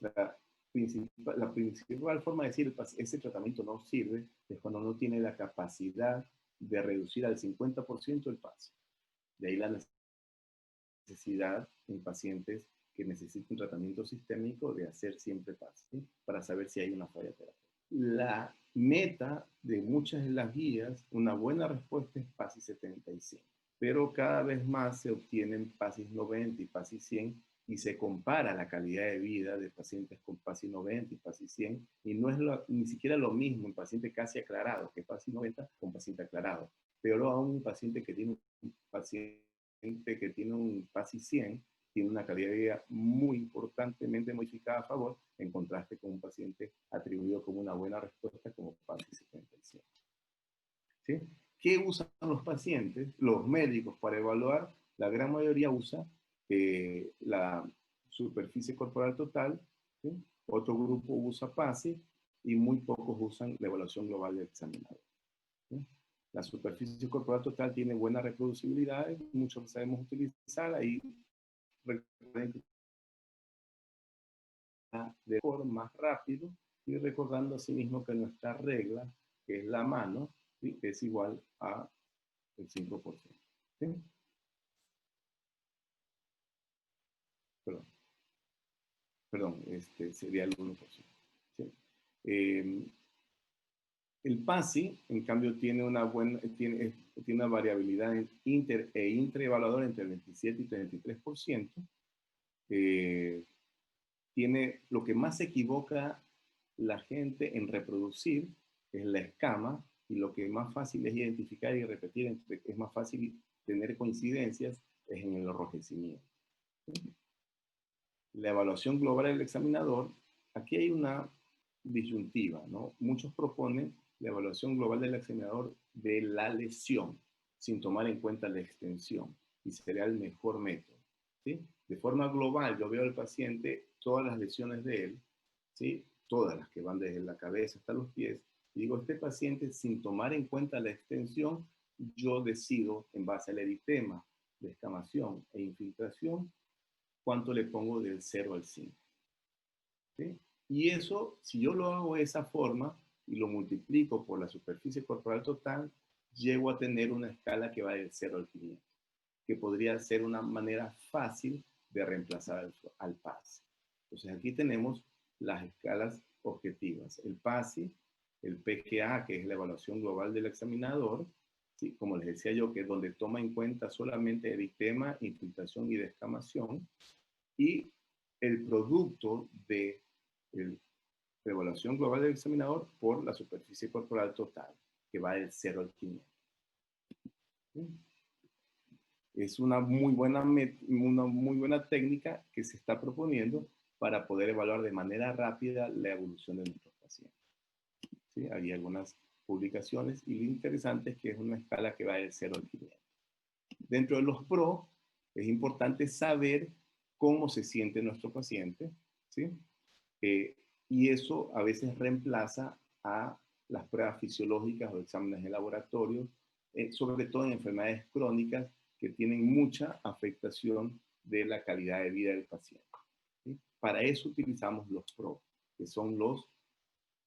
La principal forma de decir ese tratamiento no sirve es cuando no tiene la capacidad de reducir al 50% el PASI. De ahí la necesidad en pacientes que necesiten tratamiento sistémico de hacer siempre PASI, ¿sí? Para saber si hay una falla terapéutica. La meta de muchas de las guías, una buena respuesta es PASI 75, pero cada vez más se obtienen PASI 90 y PASI 100 y se compara la calidad de vida de pacientes con PASI 90 y PASI 100 y no es ni siquiera lo mismo un paciente casi aclarado que PASI 90 con paciente aclarado. Peor aún, un paciente que tiene un PASI 100 tiene una calidad de vida muy importantemente modificada a favor, en contraste con un paciente atribuido como una buena respuesta como PASI 75. ¿Sí? ¿Qué usan los pacientes, los médicos para evaluar? La gran mayoría usa la superficie corporal total, ¿sí? Otro grupo usa PASI y muy pocos usan la evaluación global del examinador, ¿sí? La superficie corporal total tiene buena reproducibilidad, muchos sabemos utilizarla y de forma más rápido, y recordando asimismo que nuestra regla, que es la mano, ¿sí? Es igual a el 5%. ¿Sí? Perdón, sería el 1%. ¿Sí? El PASI, en cambio, tiene una variabilidad intraevaluadora entre el 27 y 33%. Tiene lo que más se equivoca la gente en reproducir es la escama, y lo que más fácil es identificar y repetir, es más fácil tener coincidencias, es en el enrojecimiento. La evaluación global del examinador, aquí hay una disyuntiva, ¿no? Muchos proponen la evaluación global del examinador de la lesión, sin tomar en cuenta la extensión, y sería el mejor método, ¿sí? De forma global, yo veo al paciente, todas las lesiones de él, ¿sí? Todas las que van desde la cabeza hasta los pies, y digo, este paciente, sin tomar en cuenta la extensión, yo decido, en base al eritema, descamación e infiltración, cuánto le pongo del 0 al 5. ¿Sí? Y eso, si yo lo hago de esa forma y lo multiplico por la superficie corporal total, llego a tener una escala que va del 0 al 500, que podría ser una manera fácil de reemplazar al PASI. Entonces aquí tenemos las escalas objetivas. El PASI, el PGA, que es la evaluación global del examinador, ¿sí? Como les decía yo, que es donde toma en cuenta solamente eritema, infiltración y descamación, y el producto de la evaluación global del examinador por la superficie corporal total, que va del 0 al 500. ¿Sí? Es una muy buena técnica que se está proponiendo para poder evaluar de manera rápida la evolución de nuestros pacientes. ¿Sí? Hay algunas publicaciones y lo interesante es que es una escala que va del 0 al 500. Dentro de los PRO, es importante saber cómo se siente nuestro paciente, ¿sí? Y eso a veces reemplaza a las pruebas fisiológicas o exámenes de laboratorio, sobre todo en enfermedades crónicas que tienen mucha afectación de la calidad de vida del paciente, ¿sí? Para eso utilizamos los PRO, que son los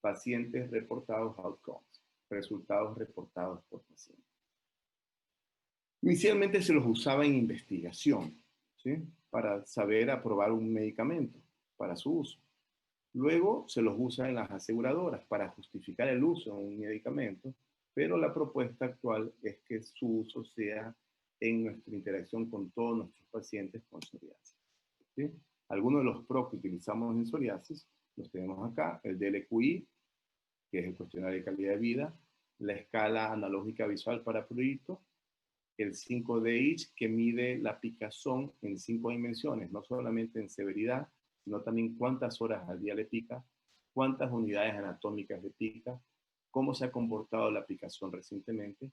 pacientes reportados outcomes, resultados reportados por paciente. Inicialmente se los usaba en investigación, ¿sí? Para saber aprobar un medicamento para su uso. Luego se los usa en las aseguradoras para justificar el uso de un medicamento, pero la propuesta actual es que su uso sea en nuestra interacción con todos nuestros pacientes con psoriasis, ¿sí? Algunos de los PRO que utilizamos en psoriasis los tenemos acá: el DLQI, que es el cuestionario de calidad de vida, la escala analógica visual para prurito, el 5D-ITCH, que mide la picazón en 5 dimensiones, no solamente en severidad, sino también cuántas horas al día le pica, cuántas unidades anatómicas le pica, cómo se ha comportado la picazón recientemente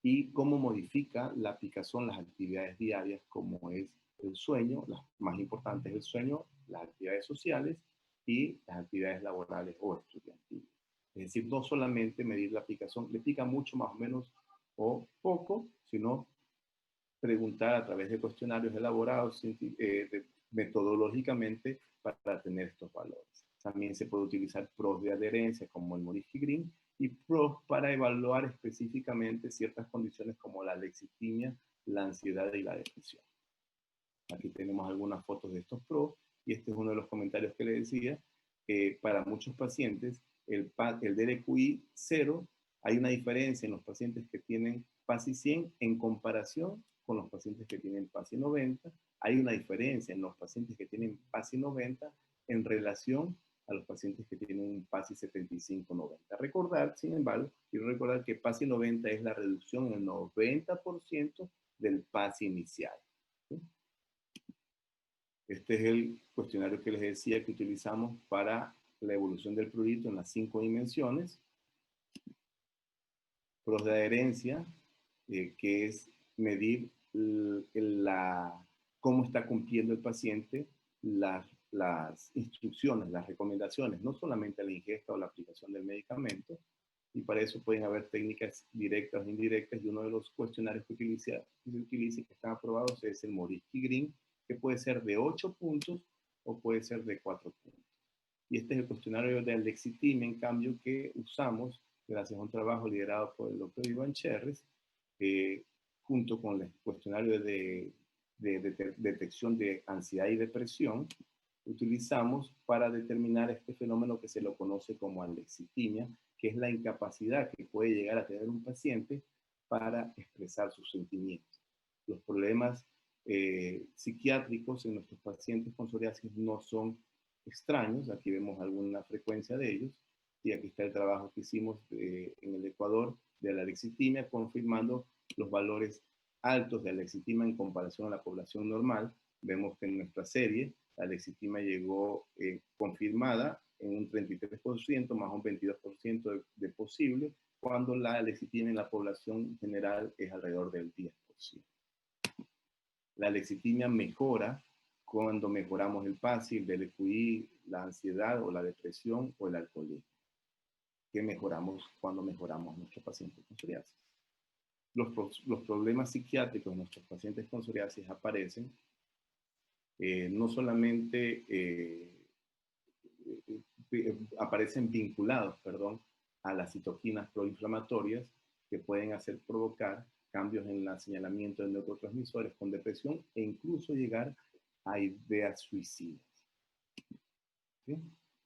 y cómo modifica la picazón las actividades diarias, como es el sueño, las más importantes el sueño, las actividades sociales y las actividades laborales o estudiantiles. Es decir, no solamente medir la picazón, le pica mucho más o menos o poco, sino preguntar a través de cuestionarios elaborados metodológicamente para tener estos valores. También se puede utilizar PROs de adherencia como el Morisky Green y PROs para evaluar específicamente ciertas condiciones como la lexitimia, la ansiedad y la depresión. Aquí tenemos algunas fotos de estos PROs y este es uno de los comentarios que le decía. Para muchos pacientes, el DLQI 0, hay una diferencia en los pacientes que tienen PASI 100 en comparación con los pacientes que tienen PASI 90. Hay una diferencia en los pacientes que tienen PASI 90 en relación a los pacientes que tienen un PASI 75-90. Sin embargo, quiero recordar que PASI 90 es la reducción en el 90% del PASI inicial, ¿sí? Este es el cuestionario que les decía que utilizamos para la evolución del prurito en las 5 dimensiones. PROs de adherencia, que es medir cómo está cumpliendo el paciente las instrucciones, las recomendaciones, no solamente la ingesta o la aplicación del medicamento, y para eso pueden haber técnicas directas o indirectas, y uno de los cuestionarios que se utiliza y que están aprobados es el Morisky Green, que puede ser de 8 puntos o puede ser de 4 puntos. Y este es el cuestionario de Alexithymia, en cambio, que usamos gracias a un trabajo liderado por el doctor Iván Cherres, junto con el cuestionario de detección de ansiedad y depresión, utilizamos para determinar este fenómeno que se lo conoce como alexithymia, que es la incapacidad que puede llegar a tener un paciente para expresar sus sentimientos. Los problemas psiquiátricos en nuestros pacientes con psoriasis no son extraños, aquí vemos alguna frecuencia de ellos, y aquí está el trabajo que hicimos en el Ecuador de la alexithymia, confirmando los valores altos de alexitima en comparación a la población normal. Vemos que en nuestra serie la alexitima llegó confirmada en un 33% más un 22% de posible, cuando la alexitima en la población general es alrededor del 10%. La alexitimia mejora cuando mejoramos el PASI, el DLQI, la ansiedad o la depresión o el alcoholismo. ¿Qué mejoramos cuando mejoramos nuestros pacientes con psoriasis? Los problemas psiquiátricos de nuestros pacientes con psoriasis aparecen no solamente aparecen vinculados, a las citoquinas proinflamatorias que pueden hacer provocar cambios en el señalamiento de neurotransmisores con depresión e incluso llegar a ideas suicidas. ¿Sí?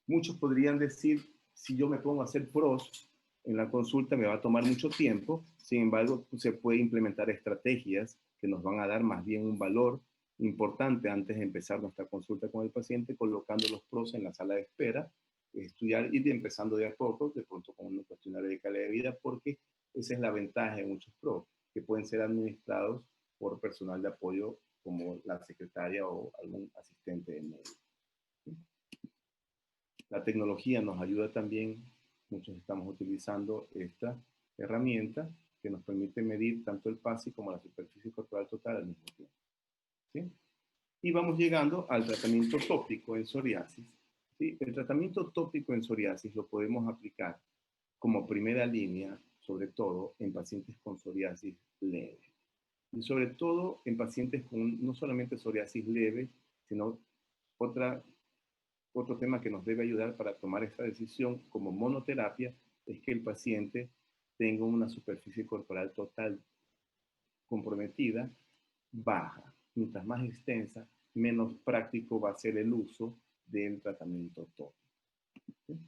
Muchos podrían decir, si yo me pongo a hacer PROS en la consulta me va a tomar mucho tiempo, sin embargo se puede implementar estrategias que nos van a dar más bien un valor importante antes de empezar nuestra consulta con el paciente, colocando los PROS en la sala de espera, estudiar y empezando de a poco, de pronto con un cuestionario de calidad de vida, porque esa es la ventaja de muchos PROS, que pueden ser administrados por personal de apoyo como la secretaria o algún asistente de médico. La tecnología nos ayuda también, muchos estamos utilizando esta herramienta que nos permite medir tanto el PASI como la superficie corporal total al mismo tiempo. ¿Sí? Y vamos llegando al tratamiento tópico en psoriasis. ¿Sí? El tratamiento tópico en psoriasis lo podemos aplicar como primera línea, sobre todo en pacientes con psoriasis leve. Y sobre todo en pacientes con no solamente psoriasis leve, sino otro tema que nos debe ayudar para tomar esta decisión como monoterapia es que el paciente tenga una superficie corporal total comprometida baja. Mientras más extensa, menos práctico va a ser el uso del tratamiento tópico. ¿Sí?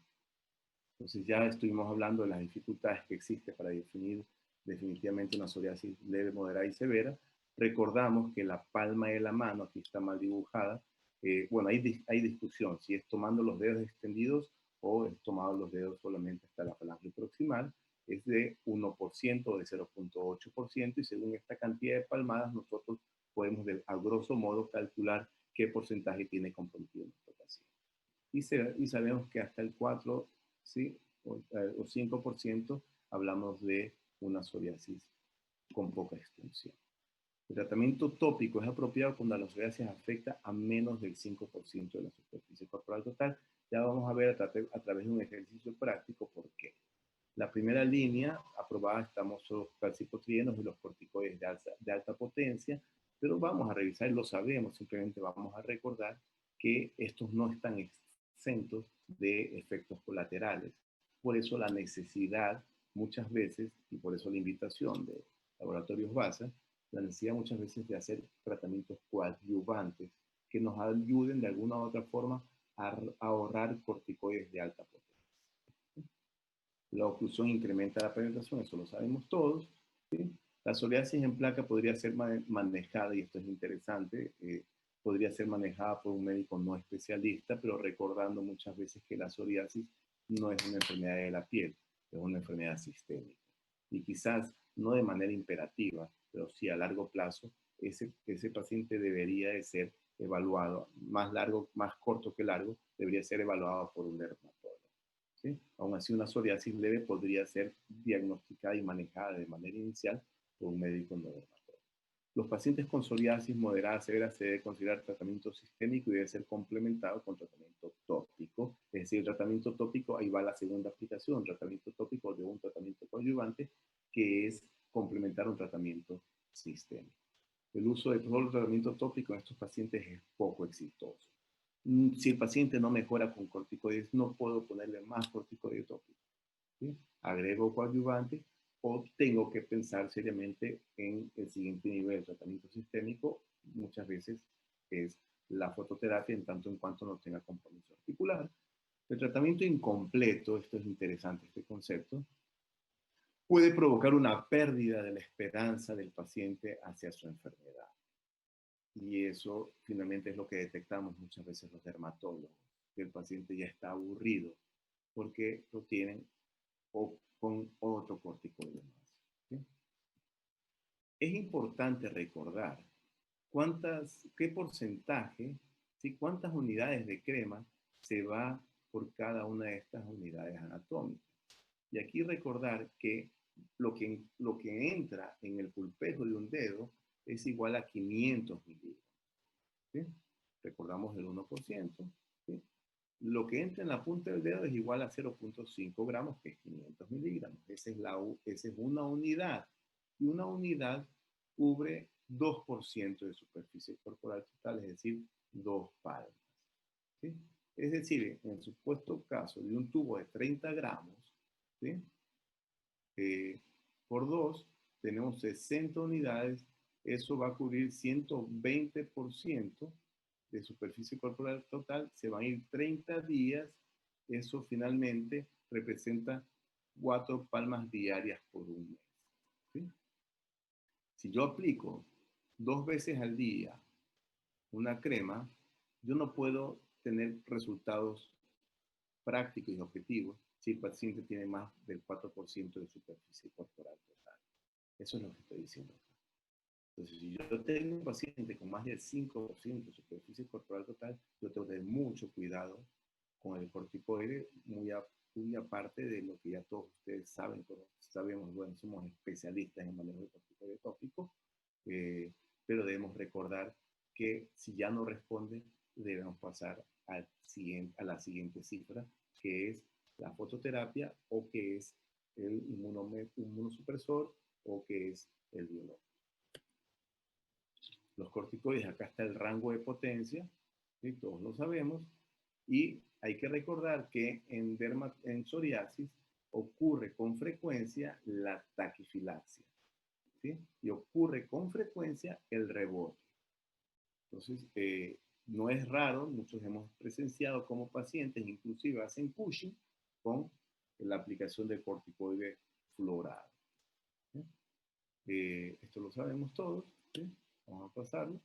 Entonces ya estuvimos hablando de las dificultades que existen para definir definitivamente una psoriasis leve, moderada y severa. Recordamos que la palma de la mano, aquí está mal dibujada, bueno, hay discusión si es tomando los dedos extendidos o es tomando los dedos solamente hasta la falange proximal, es de 1% o de 0.8%, y según esta cantidad de palmadas nosotros podemos a grosso modo calcular qué porcentaje tiene comprometido nuestro paciente. Y sabemos que hasta el 4, ¿sí? o 5% hablamos de una psoriasis con poca extensión. El tratamiento tópico es apropiado cuando la psoriasis afecta a menos del 5% de la superficie corporal total. Ya vamos a ver a través de un ejercicio práctico por qué. La primera línea aprobada estamos los calcipotrienos y los corticoides de alta potencia, pero vamos a revisar y lo sabemos, simplemente vamos a recordar que estos no están exentos de efectos colaterales. Por eso la necesidad muchas veces, y por eso la invitación de Laboratorios BASA, la necesidad muchas veces de hacer tratamientos coadyuvantes que nos ayuden de alguna u otra forma a ahorrar corticoides de alta potencia. La oclusión incrementa la penetración, eso lo sabemos todos. ¿Sí? La psoriasis en placa podría ser manejada, y esto es interesante, podría ser manejada por un médico no especialista, pero recordando muchas veces que la psoriasis no es una enfermedad de la piel, es una enfermedad sistémica. Y quizás no de manera imperativa, pero sí a largo plazo, ese paciente debería de ser evaluado, más corto que largo, debería ser evaluado por un dermatólogo. ¿Sí? Aún así, una psoriasis leve podría ser diagnosticada y manejada de manera inicial por un médico no dermatólogo. Los pacientes con psoriasis moderada severa se debe considerar tratamiento sistémico y debe ser complementado con tratamiento tópico. Es decir, el tratamiento tópico, ahí va la segunda aplicación, tratamiento tópico de un tratamiento coadyuvante, que es complementar un tratamiento sistémico. El uso de todo el tratamiento tópico en estos pacientes es poco exitoso. Si el paciente no mejora con corticoides, no puedo ponerle más corticoide tópico. ¿Sí? Agrego coadyuvante o tengo que pensar seriamente en el siguiente nivel de tratamiento sistémico. Muchas veces es la fototerapia en tanto en cuanto no tenga compromiso articular. El tratamiento incompleto, esto es interesante, este concepto, puede provocar una pérdida de la esperanza del paciente hacia su enfermedad. Y eso finalmente es lo que detectamos muchas veces los dermatólogos, que el paciente ya está aburrido porque lo tienen con otro corticoide más. ¿Sí? Es importante recordar qué porcentaje, ¿sí? Cuántas unidades de crema se va por cada una de estas unidades anatómicas. Y aquí recordar que lo que entra en el pulpejo de un dedo es igual a 500 miligramos. ¿Sí? Recordamos el 1%. ¿Sí? Lo que entra en la punta del dedo es igual a 0.5 gramos, que es 500 miligramos. Esa es una unidad. Y una unidad cubre 2% de superficie corporal total, es decir, 2 palmas. ¿Sí? Es decir, en el supuesto caso de un tubo de 30 gramos, ¿sí? Por 2, tenemos 60 unidades, eso va a cubrir 120% de superficie corporal total, se van a ir 30 días, eso finalmente representa 4 palmas diarias por un mes. ¿Sí? Si yo aplico 2 veces al día una crema, yo no puedo tener resultados prácticos y objetivos si el paciente tiene más del 4% de superficie corporal total. Eso es lo que estoy diciendo. Entonces, si yo tengo un paciente con más del 5% de superficie corporal total, yo tengo que tener mucho cuidado con el corticoide, muy aparte de lo que ya todos ustedes saben, todos sabemos, bueno, somos especialistas en manejo de corticoide tópico, pero debemos recordar que si ya no responde, debemos pasar a la siguiente cifra, que es la fototerapia o que es el inmunosupresor o que es el biológico. Los corticoides, acá está el rango de potencia, ¿sí? Todos lo sabemos, y hay que recordar que en psoriasis ocurre con frecuencia la taquifilaxia, ¿sí? Y ocurre con frecuencia el rebote. Entonces, no es raro, muchos hemos presenciado como pacientes, inclusive hacen Cushing con la aplicación de corticoide fluorado. ¿Sí? Esto lo sabemos todos, ¿sí? Vamos a pasarlo.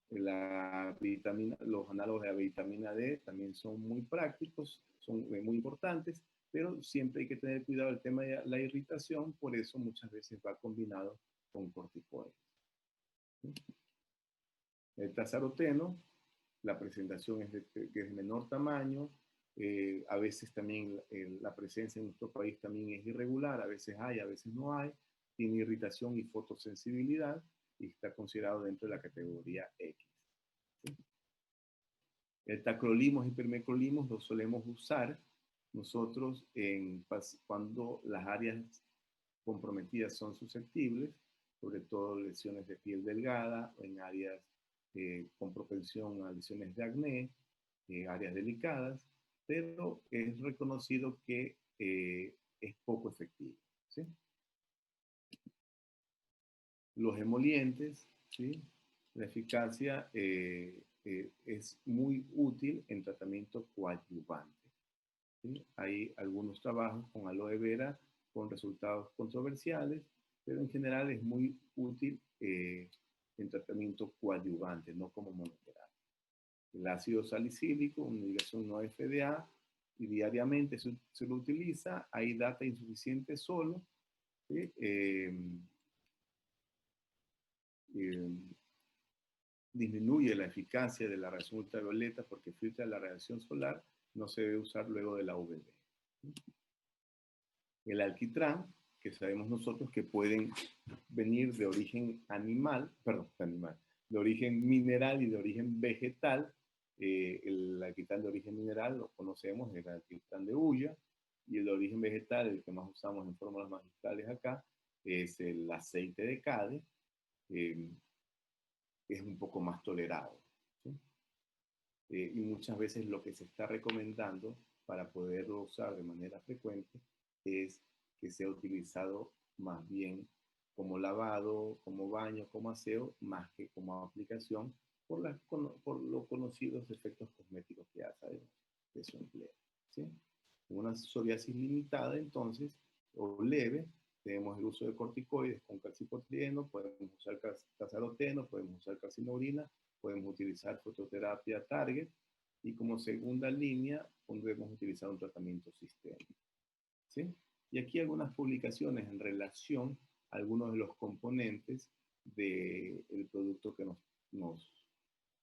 Los análogos de la vitamina D también son muy prácticos, son muy importantes, pero siempre hay que tener cuidado el tema de la irritación, por eso muchas veces va combinado con corticoides. ¿Sí? El tazaroteno, la presentación es de menor tamaño, a veces también la presencia en nuestro país también es irregular, a veces hay, a veces no hay, tiene irritación y fotosensibilidad y está considerado dentro de la categoría X. ¿Sí? El tacrolimus y hipermecrolimus lo solemos usar nosotros cuando las áreas comprometidas son susceptibles, sobre todo lesiones de piel delgada, o en áreas con propensión a lesiones de acné, áreas delicadas, pero es reconocido que es poco efectivo. ¿Sí? Los emolientes, ¿sí? La eficacia es muy útil en tratamiento coadyuvante. ¿Sí? Hay algunos trabajos con aloe vera con resultados controversiales, pero en general es muy útil en tratamiento coadyuvante, no como monoterapia. El ácido salicílico, una medicación no FDA, y diariamente se lo utiliza, hay data insuficiente solo, ¿sí? Disminuye la eficacia de la radiación ultravioleta porque filtra la radiación solar, no se debe usar luego de la UVB. El alquitrán, que sabemos nosotros que pueden venir de origen de origen mineral y de origen vegetal. El alquitrán de origen mineral lo conocemos, el alquitrán de hulla, y el de origen vegetal, el que más usamos en fórmulas magistrales acá, es el aceite de cade, es un poco más tolerado. ¿Sí? Y muchas veces lo que se está recomendando para poderlo usar de manera frecuente es que sea utilizado más bien como lavado, como baño, como aseo, más que como aplicación por los conocidos efectos cosméticos que ya sabemos de su empleo. ¿Sí? En una psoriasis limitada, entonces, o leve, tenemos el uso de corticoides con calcipotrieno, podemos usar tazaroteno, podemos usar calcinurina, podemos utilizar fototerapia target, y como segunda línea podemos utilizar un tratamiento sistémico. ¿Sí? Y aquí algunas publicaciones en relación a algunos de los componentes del producto que nos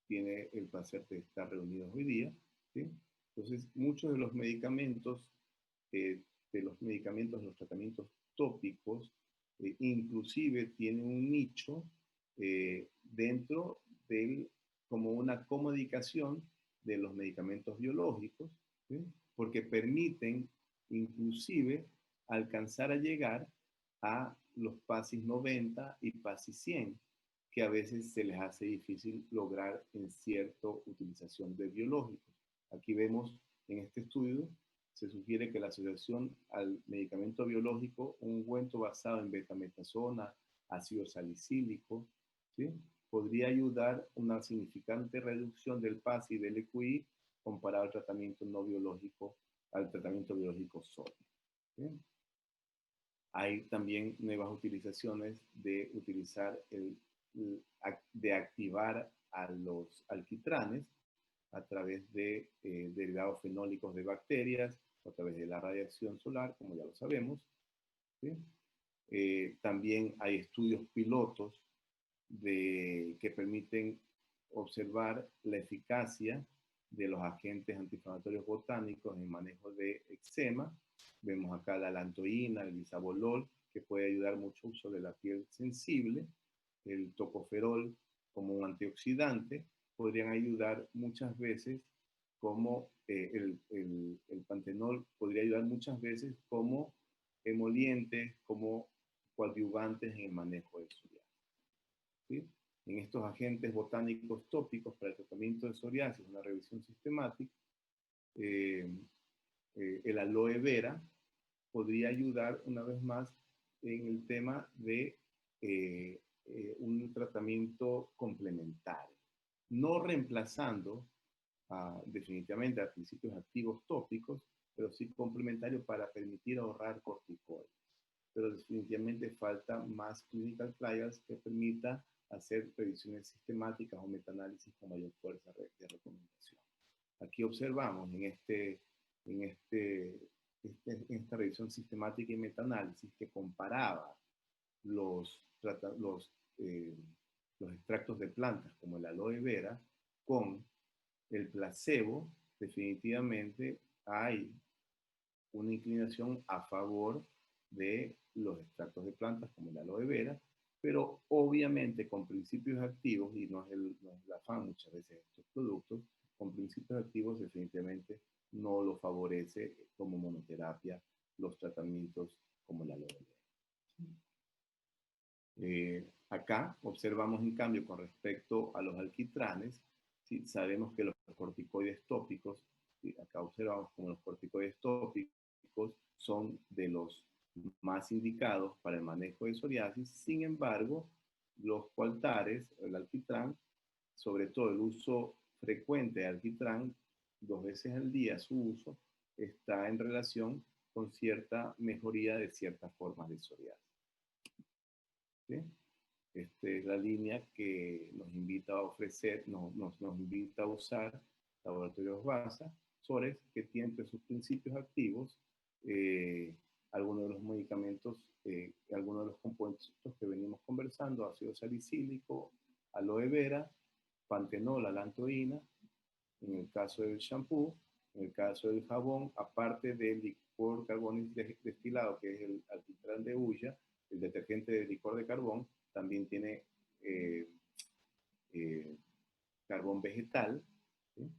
tiene el placer de estar reunidos hoy día. ¿Sí? Entonces, muchos de los tratamientos tópicos, inclusive tienen un nicho dentro del, como una comodificación de los medicamentos biológicos, ¿sí? Porque permiten inclusive alcanzar a llegar a los PASI 90 y PASI 100, que a veces se les hace difícil lograr en cierta utilización de biológicos. Aquí vemos en este estudio, se sugiere que la asociación al medicamento biológico, un ungüento basado en betametasona, ácido salicílico, ¿sí? Podría ayudar a una significante reducción del PASI y del EQI comparado al tratamiento no biológico, al tratamiento biológico solo. ¿Sí? Hay también nuevas utilizaciones de utilizar de activar a los alquitranes a través de derivados fenólicos de bacterias, a través de la radiación solar, como ya lo sabemos. ¿Sí? También hay estudios pilotos que permiten observar la eficacia de los agentes antiinflamatorios botánicos en manejo de eczema. Vemos acá la lantoína, el bisabolol, que puede ayudar mucho sobre la piel sensible, el tocoferol como un antioxidante, podrían ayudar muchas veces como el pantenol podría ayudar muchas veces como emolientes, como coadyuvantes en el manejo del psoriasis. ¿Sí? En estos agentes botánicos tópicos para el tratamiento de psoriasis, una revisión sistemática, el aloe vera podría ayudar una vez más en el tema de un tratamiento complementario, no reemplazando definitivamente a principios activos tópicos, pero sí complementario para permitir ahorrar corticoides. Pero definitivamente falta más clinical trials que permita hacer revisiones sistemáticas o metaanálisis con mayor fuerza de recomendación. Aquí observamos en esta revisión sistemática y metaanálisis que comparaba los extractos de plantas como el aloe vera con el placebo. Definitivamente hay una inclinación a favor de los extractos de plantas como el aloe vera, pero obviamente con principios activos, y no es el afán muchas veces de estos productos, con principios activos definitivamente no lo favorece como monoterapia los tratamientos como el aloe vera. Acá observamos en cambio con respecto a los alquitranes, ¿sí? Sabemos que los corticoides tópicos, ¿sí? Acá observamos como los corticoides tópicos son de los más indicados para el manejo de psoriasis. Sin embargo, los coaltares, el alquitrán, sobre todo el uso frecuente de alquitrán, 2 veces al día su uso, está en relación con cierta mejoría de ciertas formas de psoriasis. ¿Sí? Esta es la línea que nos invita a ofrecer, nos invita a usar Laboratorios Basa, Sores, que tiene entre sus principios activos algunos de los medicamentos, algunos de los compuestos que venimos conversando, ácido salicílico, aloe vera, pantenol, alantoína, en el caso del shampoo, en el caso del jabón, aparte del licor carbónico destilado, que es el alquitrán de hulla, el detergente de licor de carbón, también tiene carbón vegetal, ¿sí?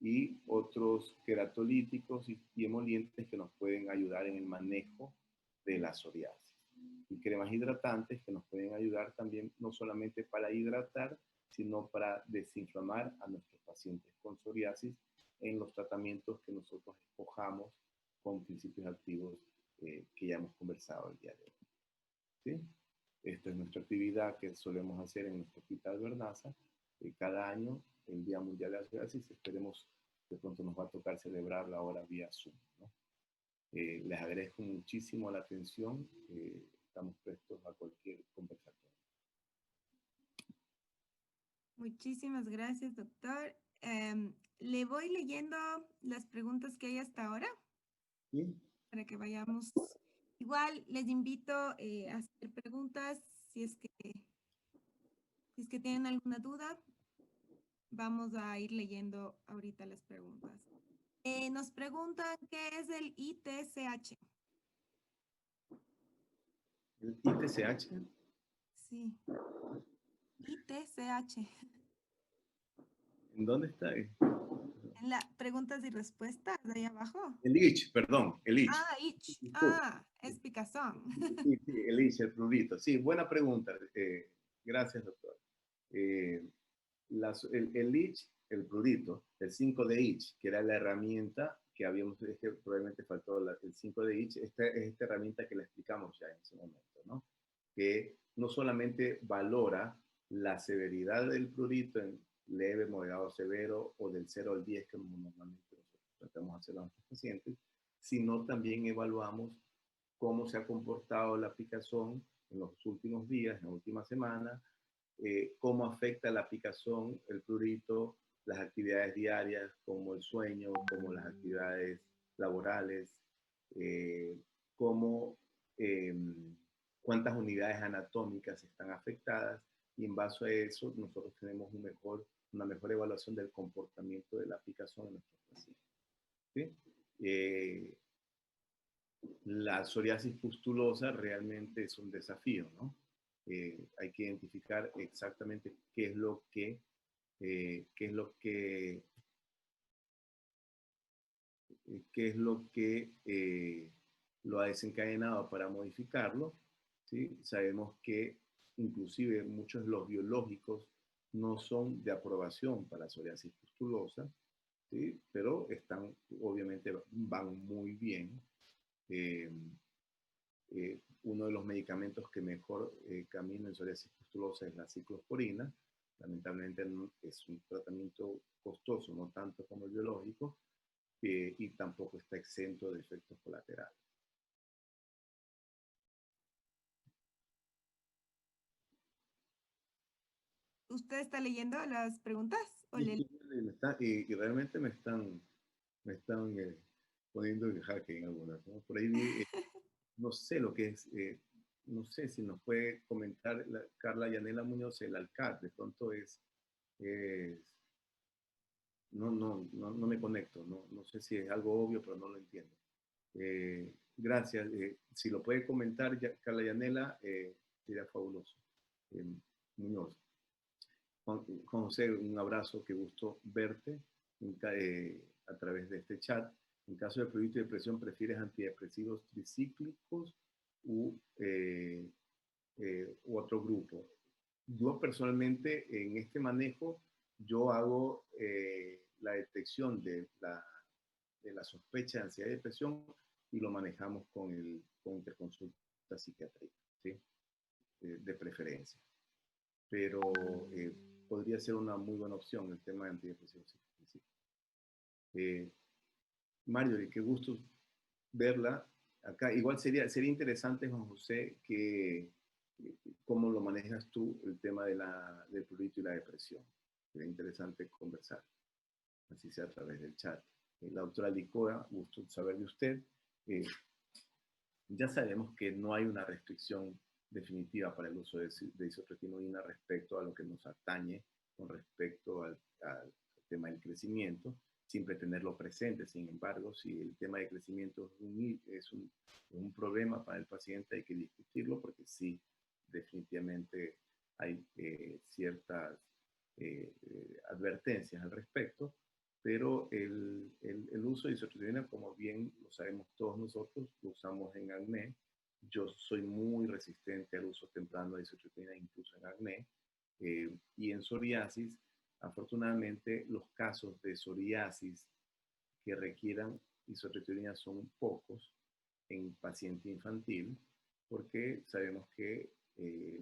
Y otros queratolíticos y emolientes que nos pueden ayudar en el manejo de la psoriasis. Y cremas hidratantes que nos pueden ayudar también no solamente para hidratar, sino para desinflamar a nuestros pacientes con psoriasis en los tratamientos que nosotros escojamos con principios activos que ya hemos conversado el día de hoy. ¿Sí? Esta es nuestra actividad que solemos hacer en nuestro Hospital Vernaza cada año, el Día Mundial de la Psoriasis. Esperemos que pronto nos va a tocar celebrarla ahora vía Zoom, ¿no? Les agradezco muchísimo la atención. Estamos prestos a cualquier conversación. Muchísimas gracias, doctor. Le voy leyendo las preguntas que hay hasta ahora ¿Sí? para que vayamos. Igual les invito a hacer preguntas si es que Si es que tienen alguna duda, vamos a ir leyendo ahorita las preguntas. Nos preguntan qué es el ITCH. ¿El ITCH? Sí, ITCH. ¿En dónde está? En la preguntas y respuestas de ahí abajo. El ICH, perdón, el ICH. Ah, ich. Disculpe. Ah, es picazón. Sí, sí, el ICH, el prurito. Sí, buena pregunta. Gracias, doctor. Eh, el ICH, el prurito, el 5 de ICH, que era la herramienta que habíamos, es que probablemente faltó el 5 de ICH, es esta herramienta que le explicamos ya en ese momento, ¿no? Que no solamente valora la severidad del prurito en leve, moderado, severo o del 0 al 10 que normalmente nosotros tratamos de hacer a nuestros pacientes, sino también evaluamos cómo se ha comportado la picazón en los últimos días, en la última semana, cómo afecta la picazón, el prurito, las actividades diarias, como el sueño, como las actividades laborales, eh, cómo, eh, cuántas unidades anatómicas están afectadas, y en base a eso nosotros tenemos una mejor evaluación del comportamiento de la picazón en nuestros pacientes. ¿Sí? La psoriasis pustulosa realmente es un desafío, ¿no? Hay que identificar exactamente qué es lo que lo ha desencadenado para modificarlo, ¿sí? Sabemos que inclusive muchos de los biológicos no son de aprobación para la psoriasis pustulosa, ¿sí? Pero obviamente van muy bien. Eh, Uno de los medicamentos que mejor camina en psoriasis pustulosa es la ciclosporina. Lamentablemente es un tratamiento costoso, no tanto como el biológico, y tampoco está exento de efectos colaterales. ¿Usted está leyendo las preguntas? ¿O Y, y realmente me están poniendo en jaque en algunas, ¿no? Por ahí no sé lo que es, no sé si nos puede comentar Carla Yanela Muñoz, el alcalde, de pronto es no me conecto, no sé si es algo obvio, pero no lo entiendo. Gracias. Si lo puede comentar, Carla Yanela, sería fabuloso. Eh, Muñoz. Juan José, un abrazo, qué gusto verte a través de este chat. En caso de prurito y depresión, ¿prefieres antidepresivos tricíclicos u otro grupo? Yo personalmente en este manejo, yo hago la detección de la sospecha de ansiedad y depresión y lo manejamos con interconsulta psiquiátrica, ¿sí? De preferencia. Pero podría ser una muy buena opción el tema de antidepresión. Sí. Mario, qué gusto verla acá. Igual sería interesante, Juan José, que cómo lo manejas tú el tema del prurito y la depresión. Sería interesante conversar, así sea a través del chat. La doctora Licoa, gusto saber de usted. Ya sabemos que no hay una restricción definitiva para el uso de isotretinoína respecto a lo que nos atañe con respecto al tema del crecimiento, siempre tenerlo presente. Sin embargo, si el tema de crecimiento es un problema para el paciente, hay que discutirlo porque sí, definitivamente hay ciertas advertencias al respecto, pero el uso de isotretinoína, como bien lo sabemos todos nosotros, lo usamos en acné. Yo soy muy resistente al uso temprano de isotretinoína, incluso en acné. Y en psoriasis, afortunadamente, los casos de psoriasis que requieran isotretinoína son pocos en paciente infantil, porque sabemos que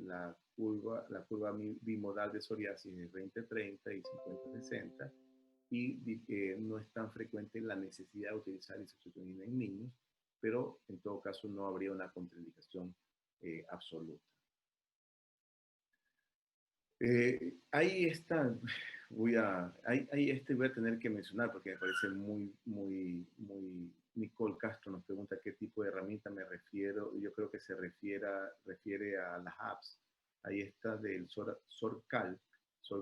la curva bimodal de psoriasis es 20-30 y 50-60, y no es tan frecuente la necesidad de utilizar isotretinoína en niños, pero en todo caso no habría una contraindicación absoluta. Ahí está, voy a tener que mencionar porque me parece muy, muy, muy. Nicole Castro nos pregunta qué tipo de herramienta me refiero. Yo creo que se refiere a las apps. ahí está del Sorcal,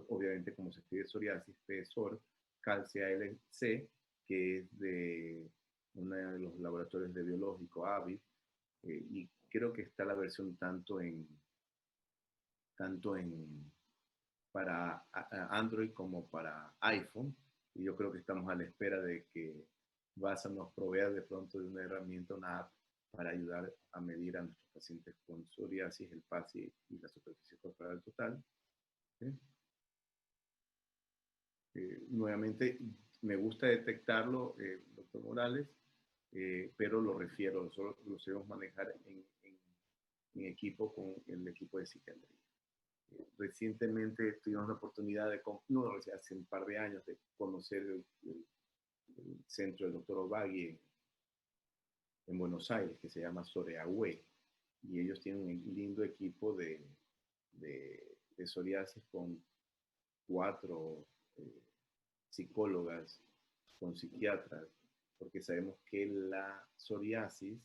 obviamente como se escribe psoriasis, PSOR, CalCALC, que es de uno de los laboratorios de biológico, AVID, y creo que está la versión tanto para Android como para iPhone, y yo creo que estamos a la espera de que VASA nos provea de pronto de una herramienta, una app, para ayudar a medir a nuestros pacientes con psoriasis, el PASI y la superficie corporal total. ¿Sí? Nuevamente, me gusta detectarlo, doctor Morales, pero lo refiero, solo lo sabemos manejar en equipo con el equipo de psiquiatría. Recientemente tuvimos la oportunidad de, no, hace un par de años, de conocer el centro del doctor Obagi en Buenos Aires, que se llama Soreahue, y ellos tienen un lindo equipo de psoriasis con 4 psicólogas, con psiquiatras, porque sabemos que la psoriasis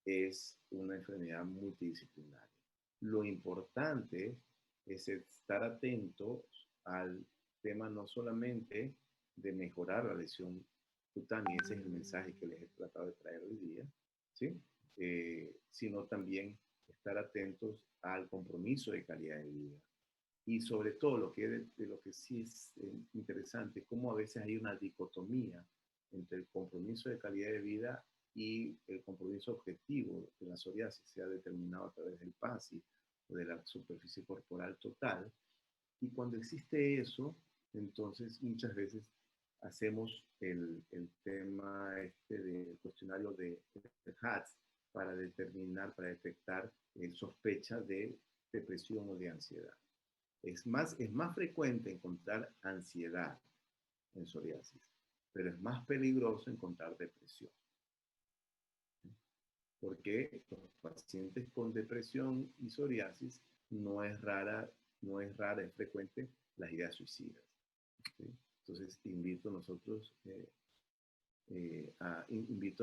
es una enfermedad multidisciplinaria. Lo importante es estar atentos al tema no solamente de mejorar la lesión cutánea, ese es el mensaje que les he tratado de traer hoy día, ¿sí? Sino también estar atentos al compromiso de calidad de vida. Y sobre todo lo que sí es interesante, cómo a veces hay una dicotomía entre el compromiso de calidad de vida y el compromiso objetivo de la psoriasis, sea determinado a través del PASI o de la superficie corporal total. Y cuando existe eso, entonces muchas veces hacemos el tema del cuestionario de HATS para determinar, para detectar sospecha de depresión o de ansiedad. Es más frecuente encontrar ansiedad en psoriasis, pero es más peligroso encontrar depresión. Porque los pacientes con depresión y psoriasis no es rara, es frecuente las ideas suicidas. ¿Sí? Entonces, invito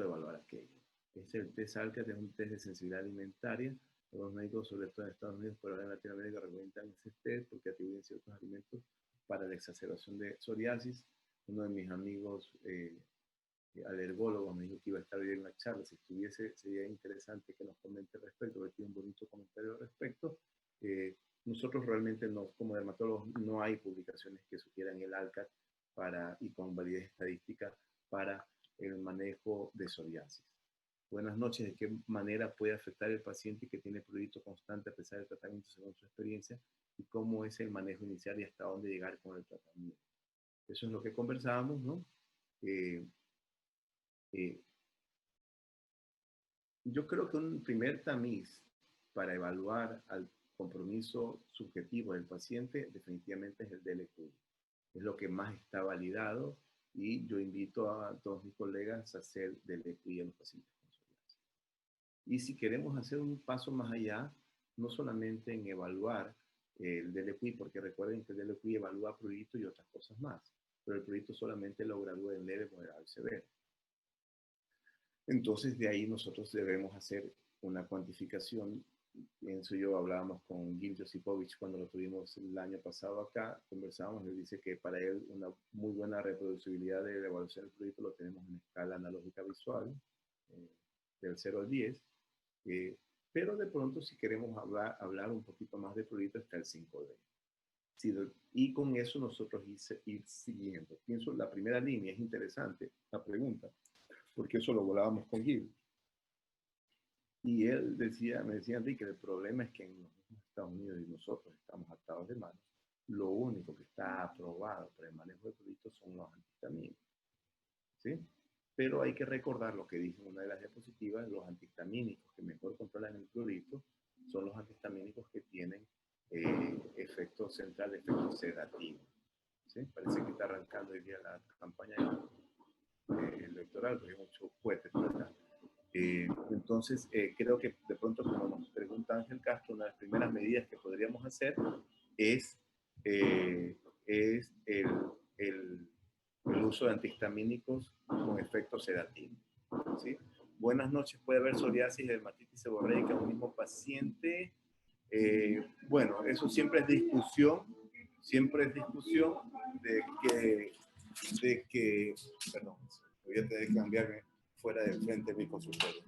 a evaluar aquello. Es el test ALCAT, es un test de sensibilidad alimentaria. Los médicos, sobre todo en Estados Unidos, pero ahora en Latinoamérica, recomiendan ese test porque atribuyen ciertos alimentos para la exacerbación de psoriasis. Uno de mis amigos alergólogos me dijo que iba a estar hoy en una charla. Si estuviese, sería interesante que nos comente al respecto, porque tiene un bonito comentario al respecto. Nosotros realmente, como dermatólogos, no hay publicaciones que sugieran el ALCAT y con validez estadística para el manejo de psoriasis. Buenas noches. ¿De qué manera puede afectar el paciente que tiene prurito constante a pesar del tratamiento según su experiencia? ¿Y cómo es el manejo inicial y hasta dónde llegar con el tratamiento? Eso es lo que conversábamos, ¿no? Yo creo que un primer tamiz para evaluar al compromiso subjetivo del paciente definitivamente es el DLQI. Es lo que más está validado y yo invito a todos mis colegas a hacer DLQI a los pacientes con psoriasis. Y si queremos hacer un paso más allá, no solamente en evaluar el DLQI, porque recuerden que el DLQI evalúa prurito y otras cosas más, pero el prurito solamente lo gradúa en leve, moderado y severo. Entonces, de ahí nosotros debemos hacer una cuantificación. Pienso yo, hablábamos con Gil Josipovich cuando lo tuvimos el año pasado acá, conversábamos, él dice que para él una muy buena reproducibilidad de la evaluación del proyecto lo tenemos en escala analógica visual, del 0 al 10, pero de pronto si queremos hablar un poquito más de proyecto está el 5D. Sí, y con eso nosotros ir siguiendo. Pienso, la primera línea es interesante, la pregunta, porque eso lo volábamos con Gil. Y él me decía, Enrique, el problema es que en los Estados Unidos y nosotros estamos atados de manos. Lo único que está aprobado para el manejo de productos son los antihistamínicos. ¿Sí? Pero hay que recordar lo que dice en una de las diapositivas, los antihistamínicos que mejor controlan el prurito son los antihistamínicos que tienen efecto central, efecto sedativo. ¿Sí? Parece que está arrancando hoy día la campaña electoral, porque hay mucho cohete por acá. Entonces, creo que de pronto, como nos pregunta Ángel Castro, una de las primeras medidas que podríamos hacer es el uso de antihistamínicos con efecto sedativo. ¿Sí? Buenas noches. ¿Puede haber psoriasis y dermatitis seborreica en un mismo paciente? Bueno, eso siempre es discusión de que, perdón, voy a tener que cambiarme fuera del frente de mi consultorio.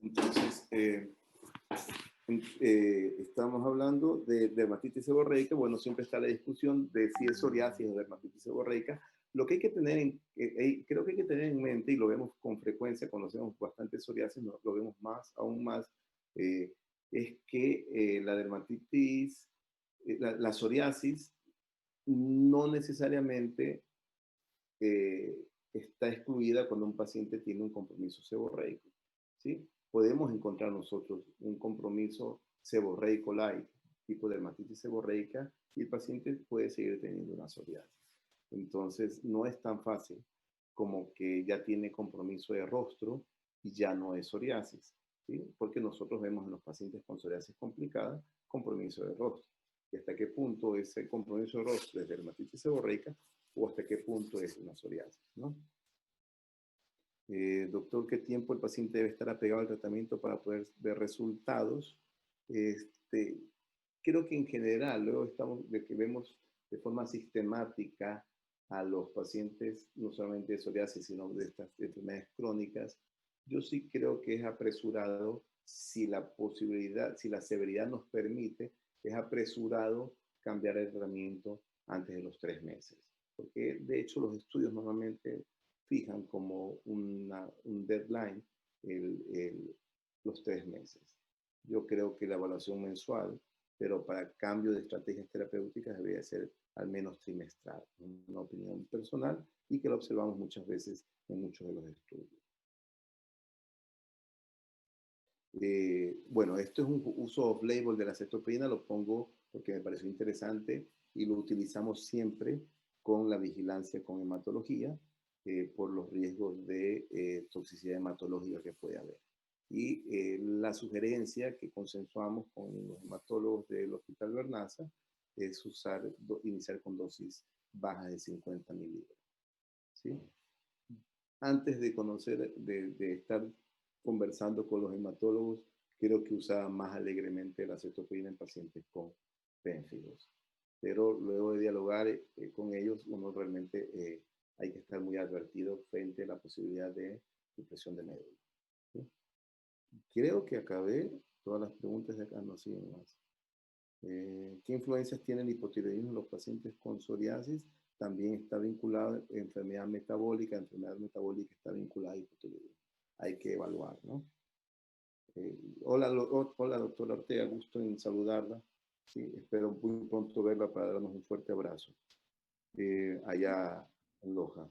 Entonces, estamos hablando de dermatitis seborreica. Bueno, siempre está la discusión de si es psoriasis o dermatitis seborreica. Lo que hay que tener creo que hay que tener en mente, y lo vemos con frecuencia, conocemos bastante psoriasis, lo vemos aún más, es que la dermatitis, la psoriasis no necesariamente está excluida cuando un paciente tiene un compromiso seborreico, ¿sí? Podemos encontrar nosotros un compromiso seborreico light, tipo dermatitis seborreica, y el paciente puede seguir teniendo una psoriasis. Entonces, no es tan fácil como que ya tiene compromiso de rostro y ya no es psoriasis, ¿sí? Porque nosotros vemos en los pacientes con psoriasis complicada compromiso de rostro. ¿Y hasta qué punto ese compromiso de rostro es dermatitis seborreica o hasta qué punto es una psoriasis, ¿no? Doctor, ¿qué tiempo el paciente debe estar apegado al tratamiento para poder ver resultados? Creo que en general, luego estamos de que vemos de forma sistemática a los pacientes, no solamente de psoriasis, sino de estas enfermedades crónicas, yo sí creo que es apresurado, si la posibilidad, si la severidad nos permite, es apresurado cambiar el tratamiento antes de los 3 meses. Porque de hecho los estudios normalmente fijan como un deadline los 3 meses. Yo creo que la evaluación mensual, pero para cambio de estrategias terapéuticas debería ser al menos trimestral, una opinión personal y que lo observamos muchas veces en muchos de los estudios. Bueno, esto es un uso off-label de la cetoprina, lo pongo porque me pareció interesante y lo utilizamos siempre con la vigilancia con hematología por los riesgos de toxicidad hematológica que puede haber. Y la sugerencia que consensuamos con los hematólogos del Hospital Bernaza es iniciar con dosis bajas de 50 miligramos, ¿sí? Antes de estar conversando con los hematólogos, creo que usaba más alegremente la cetoprina en pacientes con pemphigosis. Pero luego de dialogar con ellos, uno realmente hay que estar muy advertido frente a la posibilidad de supresión de médula, ¿sí? Creo que acabé todas las preguntas de acá, no siguen más. ¿Qué influencias tiene el hipotiroidismo en los pacientes con psoriasis? También está vinculado a enfermedad metabólica está vinculada a hipotiroidismo. Hay que evaluar, ¿no? Hola, doctora Ortega, gusto en saludarla. Sí, espero muy pronto verla para darnos un fuerte abrazo allá en Loja.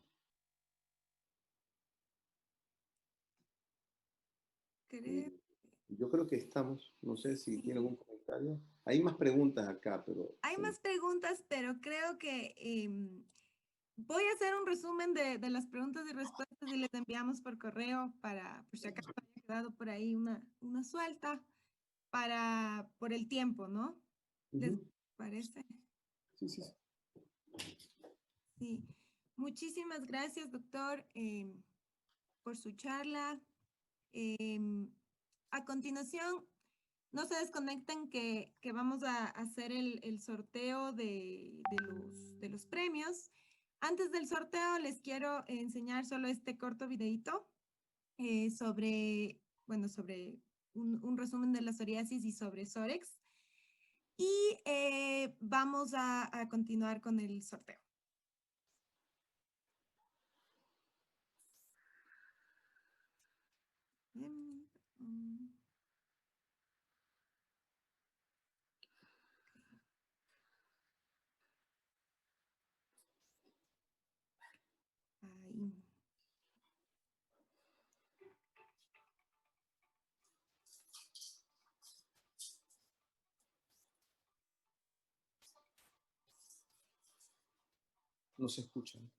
Yo creo que estamos, no sé si tiene algún comentario. Hay más preguntas acá, pero... Hay más preguntas, pero creo que voy a hacer un resumen de las preguntas y respuestas y les enviamos por correo para, por si acaso haya quedado por ahí una suelta por el tiempo, ¿no? ¿Les parece? Sí, sí. Sí. Muchísimas gracias, doctor, por su charla. A continuación, no se desconecten que vamos a hacer el sorteo de los premios. Antes del sorteo les quiero enseñar solo este corto videito sobre un resumen de la psoriasis y sobre Sorex. Y vamos a continuar con el sorteo. Ahí. No se escuchan.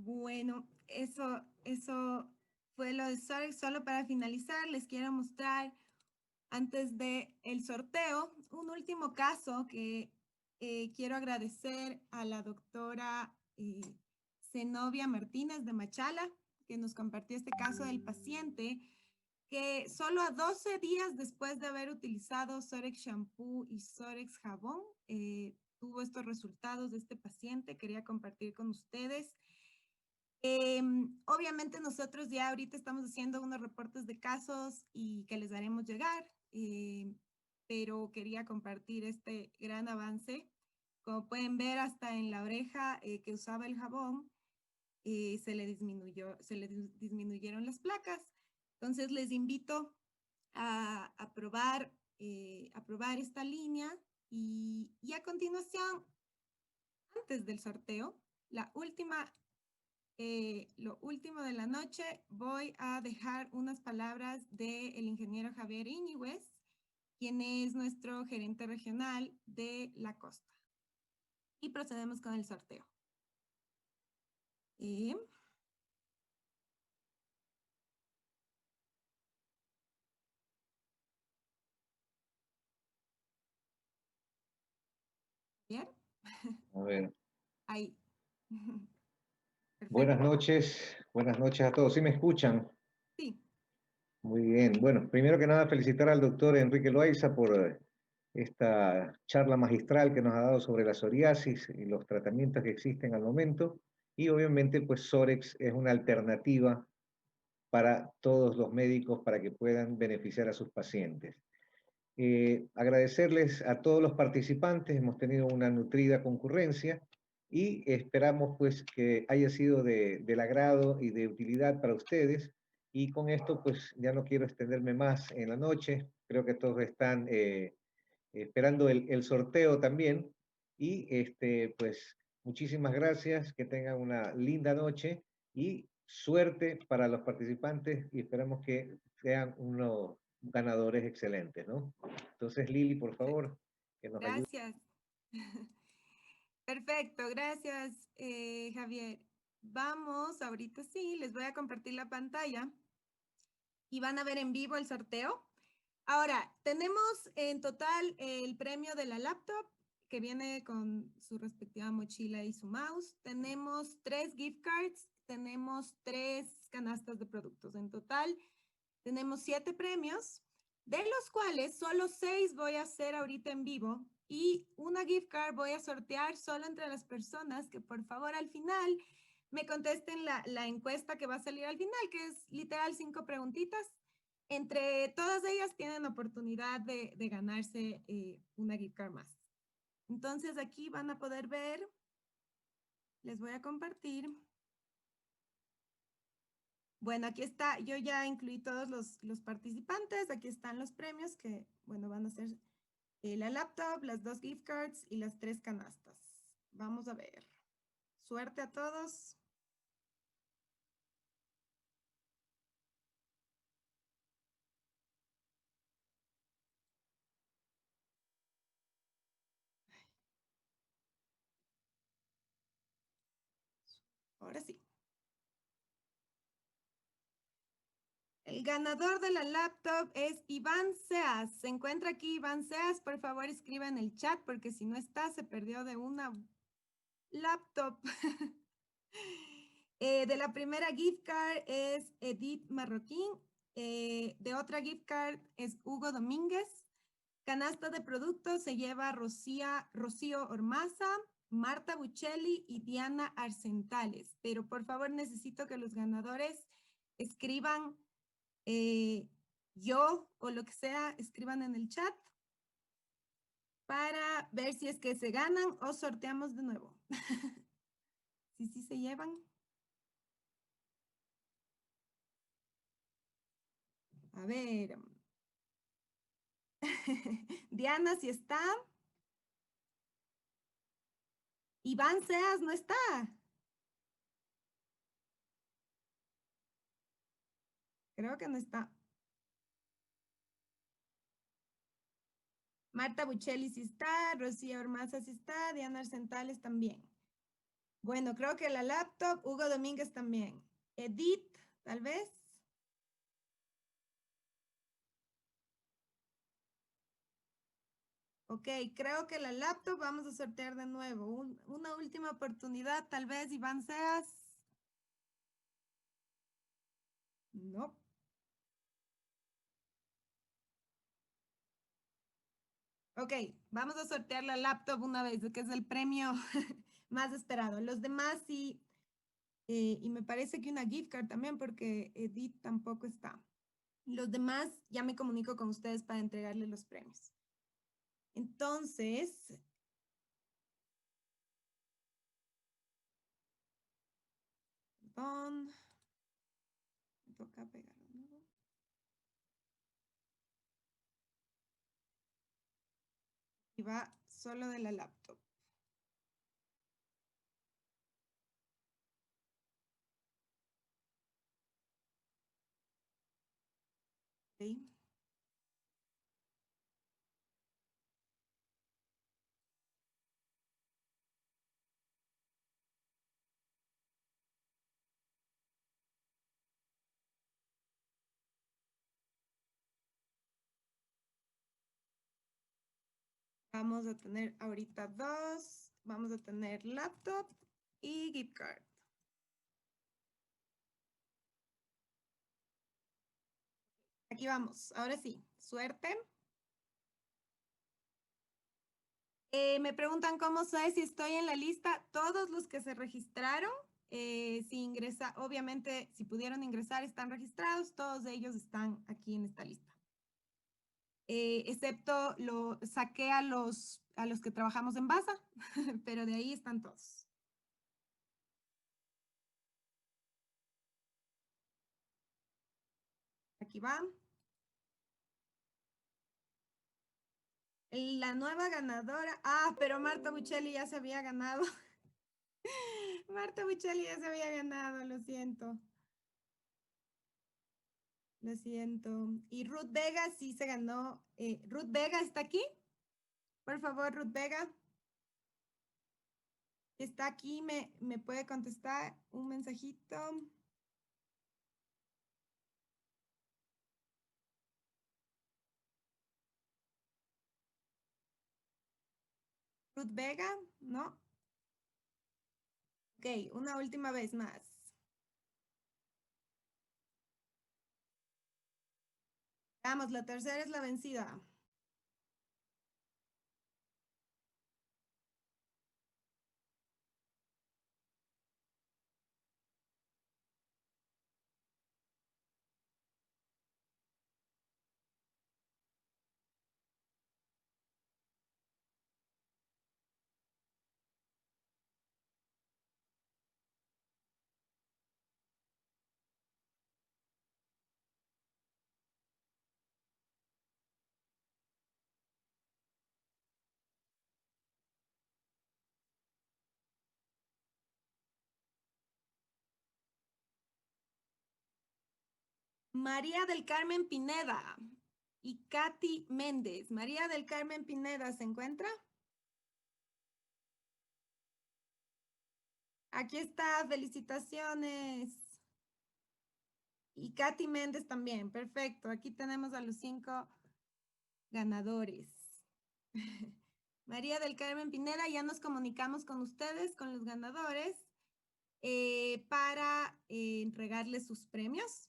Bueno, eso fue lo de Sorex. Solo para finalizar, les quiero mostrar antes de el sorteo un último caso que quiero agradecer a la doctora Zenobia Martínez de Machala, que nos compartió este caso del paciente que solo a 12 días después de haber utilizado Sorex Shampoo y Sorex Jabón, tuvo estos resultados de este paciente. Quería compartir con ustedes. Obviamente nosotros ya ahorita estamos haciendo unos reportes de casos y que les daremos llegar, pero quería compartir este gran avance. Como pueden ver, hasta en la oreja que usaba el jabón, se le disminuyeron las placas. Entonces les invito a probar esta línea y a continuación, antes del sorteo, lo último de la noche, voy a dejar unas palabras del ingeniero Javier Íñiguez, quien es nuestro gerente regional de la costa. Y procedemos con el sorteo. ¿Bien? A ver. Ahí. Buenas noches a todos. ¿Sí me escuchan? Sí. Muy bien. Bueno, primero que nada felicitar al doctor Enrique Loaiza por esta charla magistral que nos ha dado sobre la psoriasis y los tratamientos que existen al momento. Y obviamente, pues Sorex es una alternativa para todos los médicos para que puedan beneficiar a sus pacientes. Agradecerles a todos los participantes, hemos tenido una nutrida concurrencia y esperamos pues que haya sido del agrado y de utilidad para ustedes. Y con esto pues ya no quiero extenderme más en la noche, creo que todos están esperando el sorteo también. Y pues muchísimas gracias, que tengan una linda noche y suerte para los participantes y esperamos que sean unos ganadores excelentes, ¿no? Entonces, Lili, por favor, que nos ayude. Gracias. Perfecto, gracias, Javier. Vamos, ahorita sí, les voy a compartir la pantalla y van a ver en vivo el sorteo. Ahora, tenemos en total el premio de la laptop, que viene con su respectiva mochila y su mouse. Tenemos 3 gift cards, tenemos 3 canastas de productos. En total, tenemos 7 premios, de los cuales solo 6 voy a hacer ahorita en vivo y una gift card voy a sortear solo entre las personas que por favor al final me contesten la encuesta que va a salir al final, que es literal 5 preguntitas. Entre todas ellas tienen oportunidad de ganarse una gift card más. Entonces aquí van a poder ver, les voy a compartir. Bueno, aquí está, yo ya incluí todos los participantes, aquí están los premios que, bueno, van a ser la laptop, las 2 gift cards y las 3 canastas. Vamos a ver. Suerte a todos. Ahora sí. El ganador de la laptop es Iván Seas. Se encuentra aquí Iván Seas. Por favor, escriba en el chat porque si no está, se perdió de una laptop. De la primera gift card es Edith Marroquín. De otra gift card es Hugo Domínguez. Canasta de productos se lleva Rocío Ormaza, Marta Buccelli y Diana Arcentales. Pero por favor necesito que los ganadores escriban yo o lo que sea, escriban en el chat para ver si es que se ganan o sorteamos de nuevo. Si sí se llevan. A ver. Diana, si está. Iván Seas no está. Creo que no está. Marta Buccelli sí está, Rocío Ormaza sí está, Diana Arcentales también. Bueno, creo que la laptop, Hugo Domínguez también. Edith, tal vez. Ok, creo que la laptop vamos a sortear de nuevo. Una última oportunidad, tal vez, Iván Seas. No. Ok, vamos a sortear la laptop una vez, que es el premio más esperado. Los demás sí, y me parece que una gift card también, porque Edith tampoco está. Los demás ya me comunico con ustedes para entregarles los premios. Entonces, perdón, me toca pegarlo, ¿no? Y va solo de la laptop. Okay. Vamos a tener ahorita dos. Vamos a tener laptop y gift card. Aquí vamos. Ahora sí, suerte. Me preguntan cómo sé si estoy en la lista. Todos los que se registraron, si ingresa, obviamente, si pudieron ingresar, están registrados. Todos ellos están aquí en esta lista. Excepto saqué a los que trabajamos en Baza, pero de ahí están todos. Aquí van. La nueva ganadora. Ah, pero Marta Buccelli ya se había ganado. Marta Buccelli ya se había ganado, lo siento. Lo siento. Y Ruth Vega sí se ganó. Ruth Vega está aquí. Por favor, Ruth Vega. Está aquí, me puede contestar un mensajito. Ruth Vega, ¿no? Ok, una última vez más. Vamos, la tercera es la vencida. María del Carmen Pineda y Katy Méndez. María del Carmen Pineda, ¿se encuentra? Aquí está, felicitaciones. Y Katy Méndez también, perfecto. Aquí tenemos a los 5 ganadores. María del Carmen Pineda, ya nos comunicamos con ustedes, con los ganadores, para entregarles sus premios.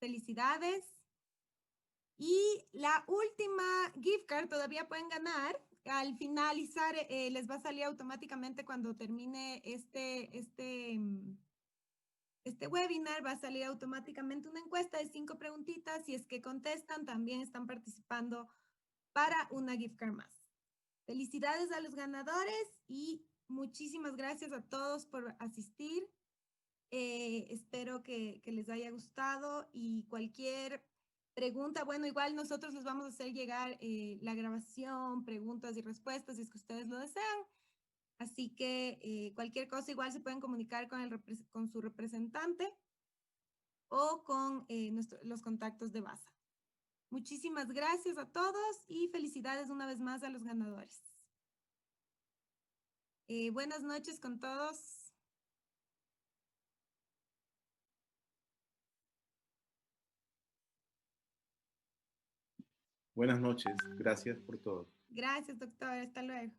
Felicidades. Y la última gift card todavía pueden ganar. Al finalizar, les va a salir automáticamente cuando termine este webinar, va a salir automáticamente una encuesta de 5 preguntitas. Si es que contestan, también están participando para una gift card más. Felicidades a los ganadores y muchísimas gracias a todos por asistir. Espero que les haya gustado y cualquier pregunta, bueno, igual nosotros les vamos a hacer llegar la grabación, preguntas y respuestas si es que ustedes lo desean. Así que cualquier cosa igual se pueden comunicar con su representante o con los contactos de Baza. Muchísimas gracias a todos y felicidades una vez más a los ganadores. Buenas noches con todos. Buenas noches. Gracias por todo. Gracias, doctor. Hasta luego.